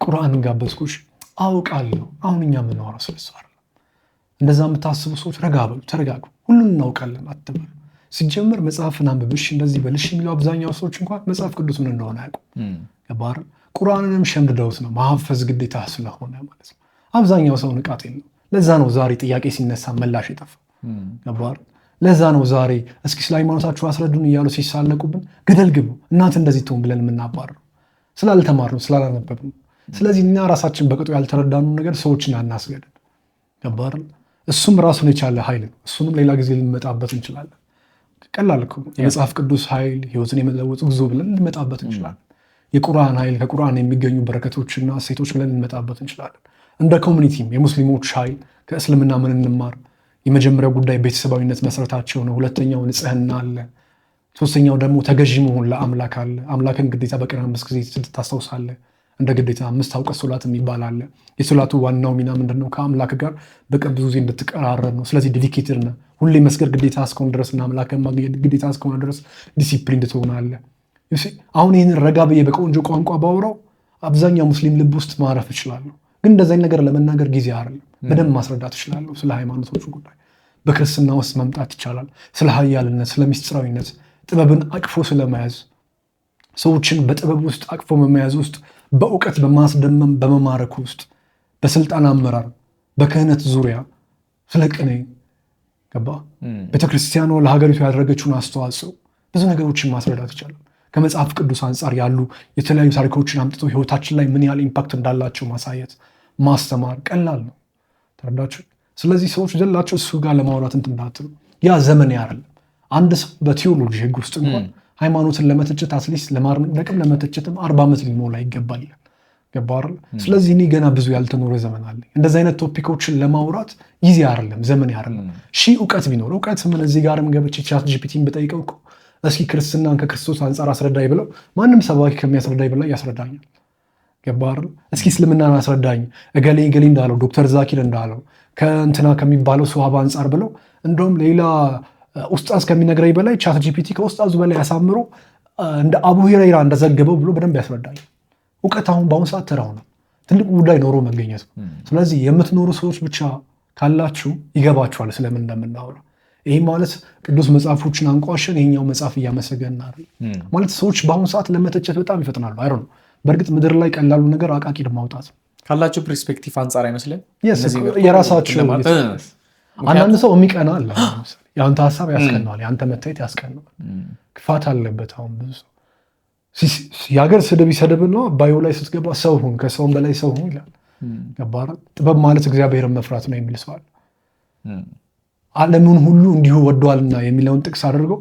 ቁርአንን ጋበዝኩሽ፣ አውቃለሁ። አሁን እኛ የምናወራው ስለሱ አይደለም። እንደዛ የምታስቡ ሰዎች ረጋ በሉ፣ ተረጋጉ። ሁሉን እናውቃለን አትበሉ። ሲጀምር መጽሐፍን አንብብሽ እንደዚህ በልሽ የሚለው አብዛኛው ሰዎች እንኳን መጽሐፍ ቅዱስ ምን እንደሆነ አያውቁም። ገባር ቁርአንንም ሸምድደውት ነው ማሐፈዝ ግዴታ ስለሆነ ማለት ነው። አብዛኛው ሰው ንቃት የለው። ለዛ ነው ዛሬ ጥያቄ ሲነሳ ምላሽ የጠፋ። ገባር ለዛ ነው ዛሬ እስኪ ስለ ሃይማኖታችሁ አስረዱን እያሉ ሲሳለቁብን ገደል ግቡ እናንተ እንደዚህ ትሆን ብለን የምናባረው ስላልተማርነው ስላላነበብነው። ስለዚህ እኛ ራሳችን በቅጡ ያልተረዳኑ ነገር ሰዎችን አናስገድድ። ገባር እሱም ራሱን የቻለ ኃይል ነው። እሱንም ሌላ ጊዜ ልንመጣበት እንችላለን። ቀላል እኮ የመጽሐፍ ቅዱስ ኃይል ህይወትን የመለወጥ ጉዞ ብለን ልንመጣበት እንችላለን። የቁርአን ኃይል ከቁርአን የሚገኙ በረከቶችና እሴቶች ብለን ልንመጣበት እንችላለን። እንደ ኮሚኒቲም የሙስሊሞች ኃይል ከእስልምና ምን እንማር? የመጀመሪያው ጉዳይ ቤተሰባዊነት መሰረታቸው ነው። ሁለተኛው ንጽህና አለ። ሶስተኛው ደግሞ ተገዢ መሆን ለአምላክ አለ። አምላክን ግዴታ በቀን 5 ጊዜ ታስታውሳለህ። እንደ ግዴታ 5 አውቀት ሶላት የሚባል አለ። የሶላቱ ዋናው ሚና ምንድነው? ከአምላክ ጋር በቀን ብዙ ጊዜ እንድትቀራረብ ነው። ስለዚህ ዴዲኬትድ ነህ። ሁሌ መስገድ ግዴታ እስከሆነ ድረስና አምላክን ማግኘት ግዴታ እስከሆነ ድረስ ዲሲፕሊን ትሆናለህ። አሁን ይህንን ረጋ ብዬ በቆንጆ ቋንቋ ባወራው አብዛኛው ሙስሊም ልብ ውስጥ ማረፍ እችላለሁ። ግን እንደዚህ ነገር ለመናገር ጊዜ አይደለም። በደንብ ማስረዳት እችላለሁ። ስለ ሃይማኖቶቹ ጉዳይ በክርስትና ውስጥ መምጣት ይቻላል። ስለ ሀያልነት፣ ስለ ሚስጥራዊነት፣ ጥበብን አቅፎ ስለመያዝ፣ ሰዎችን በጥበብ ውስጥ አቅፎ መመያዝ ውስጥ፣ በእውቀት በማስደመም በመማረክ ውስጥ፣ በስልጣን አመራር፣ በክህነት ዙሪያ ስለ ቅኔ ገባ ቤተክርስቲያኗ ለሀገሪቱ ያደረገችውን አስተዋጽኦ ብዙ ነገሮችን ማስረዳት ይቻላል። ከመጽሐፍ ቅዱስ አንጻር ያሉ የተለያዩ ታሪኮችን አምጥቶ ህይወታችን ላይ ምን ያህል ኢምፓክት እንዳላቸው ማሳየት ማስተማር ቀላል ነው። ተረዳችሁ? ስለዚህ ሰዎች ዘላቸው እሱ ጋር ለማውራት እንትን እንዳትሉ። ያ ዘመን አይደለም። አንድ ሰው በቲዮሎጂ ህግ ውስጥ እንኳን ሃይማኖትን ለመተቸት አትሊስት ለማድነቅም ለመተቸትም 40 ዓመት ሊሞላ ይገባል። ገባህ? ስለዚህ እኔ ገና ብዙ ያልተኖረ ዘመን አለኝ። እንደዚህ አይነት ቶፒኮችን ለማውራት ጊዜ አይደለም፣ ዘመን አይደለም። እውቀት ቢኖር እውቀት ምን እዚህ ጋርም ገብቼ ቻት ጂፒቲን ብጠይቀው እኮ እስኪ ክርስትናን ከክርስቶስ አንጻር አስረዳኝ ብለው ማንም ሰባኪ ከሚያስረዳኝ በላይ ያስረዳኛል። ገባህ? እስኪ እስልምናን አስረዳኝ እገሌ እንዳለው ዶክተር ዛኪር እንዳለው ከእንትና ከሚባለው ሱሐባ አንጻር ብለው እንደውም ሌላ ኡስጣዝ ከሚነግረኝ በላይ ቻት ጂፒቲ ከኡስጣዙ በላይ ያሳምሮ እንደ አቡ ሁረይራ እንደዘገበው ብሎ በደንብ ያስረዳኝ። እውቀት አሁን በአሁኑ ሰዓት ተራው ነው። ትልቁ ጉዳይ ኖሮ መገኘት ነው። ስለዚህ የምትኖሩ ሰዎች ብቻ ካላችሁ ይገባችኋል ስለምን እንደምናወራ። ይህ ማለት ቅዱስ መጽሐፎችን አንቋሸን ይሄኛው መጽሐፍ እያመሰገን ማለት ሰዎች በአሁኑ ሰዓት ለመተቸት በጣም ይፈጥናሉ። አይሮ ነው። በእርግጥ ምድር ላይ ቀላሉ ነገር አቃቂር ማውጣት ካላችሁ ፐርስፔክቲቭ አንጻር አይመስልም። የራሳችሁ አንዳንድ ሰው የሚቀና አለ። የአንተ ሀሳብ ያስቀናዋል፣ የአንተ መታየት ያስቀናዋል። ክፋት አለበት። አሁን ብዙ ሰው የሀገር ስድብ ይሰድብና ባዮ ላይ ስትገባ ሰው ሁን፣ ከሰውም በላይ ሰው ሁን ይላል። ገባህ? ጥበብ ማለት እግዚአብሔርን መፍራት ነው የሚል ሰው አለ። ዓለምን ሁሉ እንዲሁ ወዷልና የሚለውን ጥቅስ አድርገው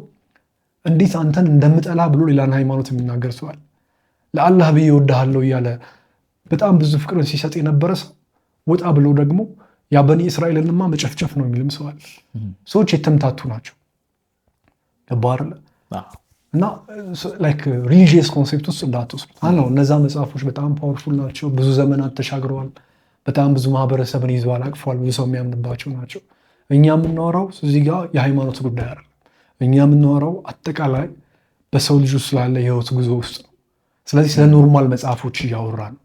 እንዴት አንተን እንደምጠላ ብሎ ሌላን ሃይማኖት የሚናገር ሰው አለ። ለአላህ ብዬ እወድሃለሁ እያለ በጣም ብዙ ፍቅርን ሲሰጥ የነበረ ሰው ወጣ ብሎ ደግሞ ያ በኒ እስራኤልንማ መጨፍጨፍ ነው የሚልም ሰው አለ። ሰዎች የተምታቱ ናቸው። ገባህ? እና ላይክ ሪሊጂየስ ኮንሴፕት ውስጥ እንዳትወስዱት አለው። እነዛ መጽሐፎች በጣም ፓወርፉል ናቸው። ብዙ ዘመናት ተሻግረዋል። በጣም ብዙ ማህበረሰብን ይዘዋል፣ አቅፏል። ብዙ ሰው የሚያምንባቸው ናቸው። እኛ የምናወራው እዚህ ጋር የሃይማኖት ጉዳይ አይደለም። እኛ የምናወራው አጠቃላይ በሰው ልጅ ውስጥ ስላለ የህይወት ጉዞ ውስጥ ነው። ስለዚህ ስለ ኖርማል መጽሐፎች እያወራ ነው።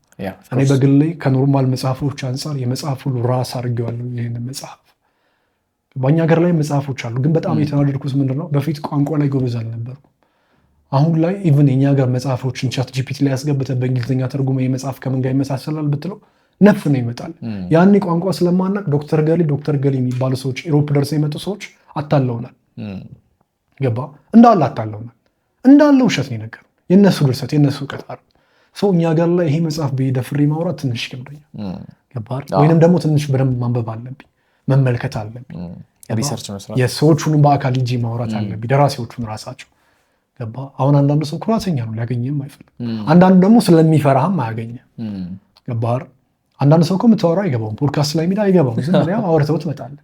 እኔ በግሌ ከኖርማል መጽሐፎች አንጻር የመጽሐፍ ሁሉ ራስ አድርጌዋለሁ። ይህን መጽሐፍ በእኛ ሀገር ላይ መጽሐፎች አሉ፣ ግን በጣም የተናደድኩት ምንድነው በፊት ቋንቋ ላይ ጎበዝ አልነበርኩም። አሁን ላይ ኢቭን የኛ ጋር መጽሐፎችን ቻት ጂፒቲ ላይ ያስገብተህ በእንግሊዝኛ ተርጉመ የመጽሐፍ ከምን ጋር ይመሳሰላል ብትለው ነፍ ነው ይመጣል። ያኔ ቋንቋ ስለማናቅ ዶክተር ገሊ የሚባሉ ሰዎች ኢሮፕ ደርሰው የመጡ ሰዎች አታለውናል። ገባ እንዳለ አታለውናል። እንዳለ ውሸት ነው የነገሩ የነሱ ድርሰት የነሱ እውቀት አይደል። ሰው እኛ ጋር ላይ ይሄ መጽሐፍ በደፍሬ ማውራት ትንሽ ይከብደኛል። ገባ ወይንም ደግሞ ትንሽ በደንብ ማንበብ አለብኝ፣ መመልከት አለብኝ፣ ሪሰርች መስራት የሰዎቹን በአካል ሂጂ ማውራት አለብኝ፣ ደራሲዎቹን ራሳቸው። ገባ አሁን አንዳንዱ ሰው ኩራተኛ ነው፣ ሊያገኝም አይፈልግም። አንዳንዱ ደግሞ ስለሚፈራህም አያገኝም። ገባ አንዳንድ ሰው እኮ የምታወራው አይገባውም፣ ፖድካስት ላይ ሚዳ አይገባውም። ዝም ብለህ አውርተው ትመጣለህ።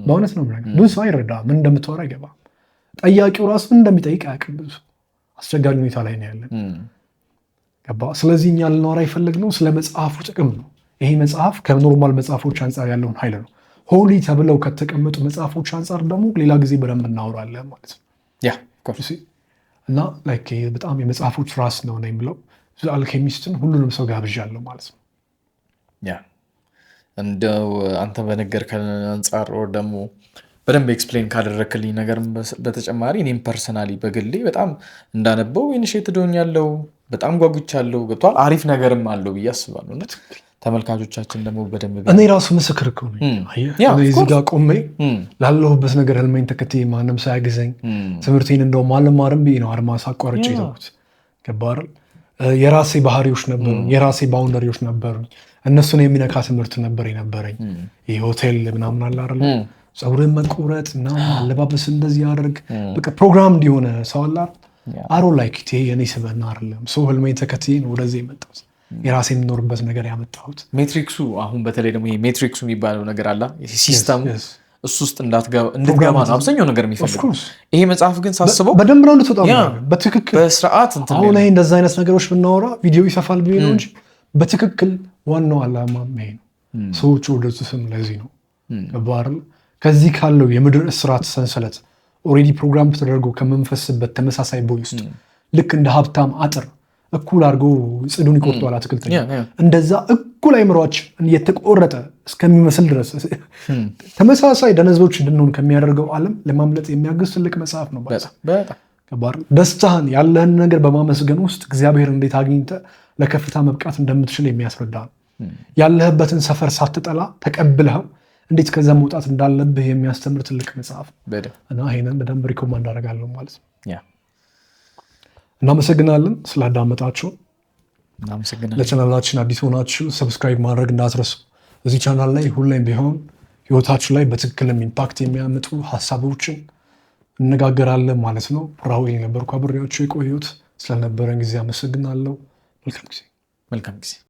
በእውነት ነው የምነግርህ፣ ብዙ ሰው አይረዳም ምን እንደምታወራ አይገባም። ጠያቂው ራሱ ምን እንደሚጠይቅ አያውቅም። ብዙ አስቸጋሪ ሁኔታ ላይ ነው ያለን። ገባ ስለዚህ እኛ ልናወራ የፈለግነው ስለ መጽሐፉ ጥቅም ነው። ይሄ መጽሐፍ ከኖርማል መጽሐፎች አንጻር ያለውን ኃይል ነው። ሆሊ ተብለው ከተቀመጡ መጽሐፎች አንጻር ደግሞ ሌላ ጊዜ በደንብ እናወራለን ማለት ነው። እና በጣም የመጽሐፎች ራስ ነው የምለው አልኬሚስትን ሁሉንም ሰው ጋብዣለሁ ማለት ነው። እንደው አንተ በነገርከን አንጻር ወር ደግሞ በደንብ ኤክስፕሌን ካደረክልኝ ነገር በተጨማሪ እኔም ፐርሰናሊ በግሌ በጣም እንዳነበው ኢኒሼትድ ሆኛለሁ። በጣም ጓጉቻለሁ። ገብቷል። አሪፍ ነገርም አለው ብዬ አስባለሁ። ተመልካቾቻችን ደግሞ በደንብ እኔ ራሱ ምስክር እኮ ነኝ። እዚህ ጋር ቆሜ ላለሁበት ነገር ህልሜን ተከትዬ ማንም ሳያግዘኝ ትምህርቴን እንደውም አልማርም ብዬ ነው አድማስ አቋርጬ የተውኩት። ገባህ አይደል? የራሴ ባህሪዎች ነበሩ፣ የራሴ ባውንደሪዎች ነበሩ። እነሱን የሚነካ ትምህርት ነበር የነበረኝ። የሆቴል ምናምን አለ አይደል? ፀጉርን መቆረጥ እና አለባበስ እንደዚህ ያደርግ በቃ ፕሮግራም እንዲሆነ ሰው አለ አሮ ላይክ ይሄ የኔ ስበና አይደለም። ሰው ህልሜን ተከትዬ ነው ወደዚህ የመጣሁት፣ የራሴ የምኖርበት ነገር ያመጣሁት። ሜትሪክሱ አሁን በተለይ ደግሞ ሜትሪክሱ የሚባለው ነገር አለ ሲስተሙ፣ እሱ ውስጥ እንድትገባ ነው አብዛኛው ነገር የሚፈልገው። ይሄ መጽሐፍ ግን ሳስበው በደንብ ነው እንድትወጣ በትክክል በስርዓት አሁን ይሄ እንደዛ አይነት ነገሮች ብናወራ ቪዲዮ ይሰፋል ብዬ ነው እንጂ በትክክል ዋናው ዓላማ ይሄ ነው። ሰዎች ወደሱ ስም ለዚህ ነው ገባህ። ከዚህ ካለው የምድር እስራት ሰንሰለት ኦልሬዲ ፕሮግራም ተደርጎ ከመንፈስበት ተመሳሳይ ቦይ ውስጥ ልክ እንደ ሀብታም አጥር እኩል አድርጎ ጽዱን ይቆርጠዋል አትክልተኛ። እንደዛ እኩል አይምሯችን እየተቆረጠ እስከሚመስል ድረስ ተመሳሳይ ደነዞች እንድንሆን ከሚያደርገው ዓለም ለማምለጥ የሚያግዝ ትልቅ መጽሐፍ ነው። ደስታህን ያለህን ነገር በማመስገን ውስጥ እግዚአብሔር እንዴት አግኝተህ ለከፍታ መብቃት እንደምትችል የሚያስረዳ ነው። ያለህበትን ሰፈር ሳትጠላ ተቀብለኸው እንዴት ከዛ መውጣት እንዳለብህ የሚያስተምር ትልቅ መጽሐፍ እና ይሄንን በደንብ ሪኮማንድ አደርጋለሁ ማለት ነው። እናመሰግናለን ስላዳመጣችሁ። ለቻናላችን አዲስ ሆናችሁ ሰብስክራይብ ማድረግ እንዳትረሱ። እዚህ ቻናል ላይ ሁሌም ቢሆን ህይወታችሁ ላይ በትክክልም ኢምፓክት የሚያመጡ ሀሳቦችን እነጋገራለን ማለት ነው። ራውል ነበርኩ አብሬያችሁ የቆየሁት። ስለነበረን ጊዜ አመሰግናለሁ። መልካም ጊዜ።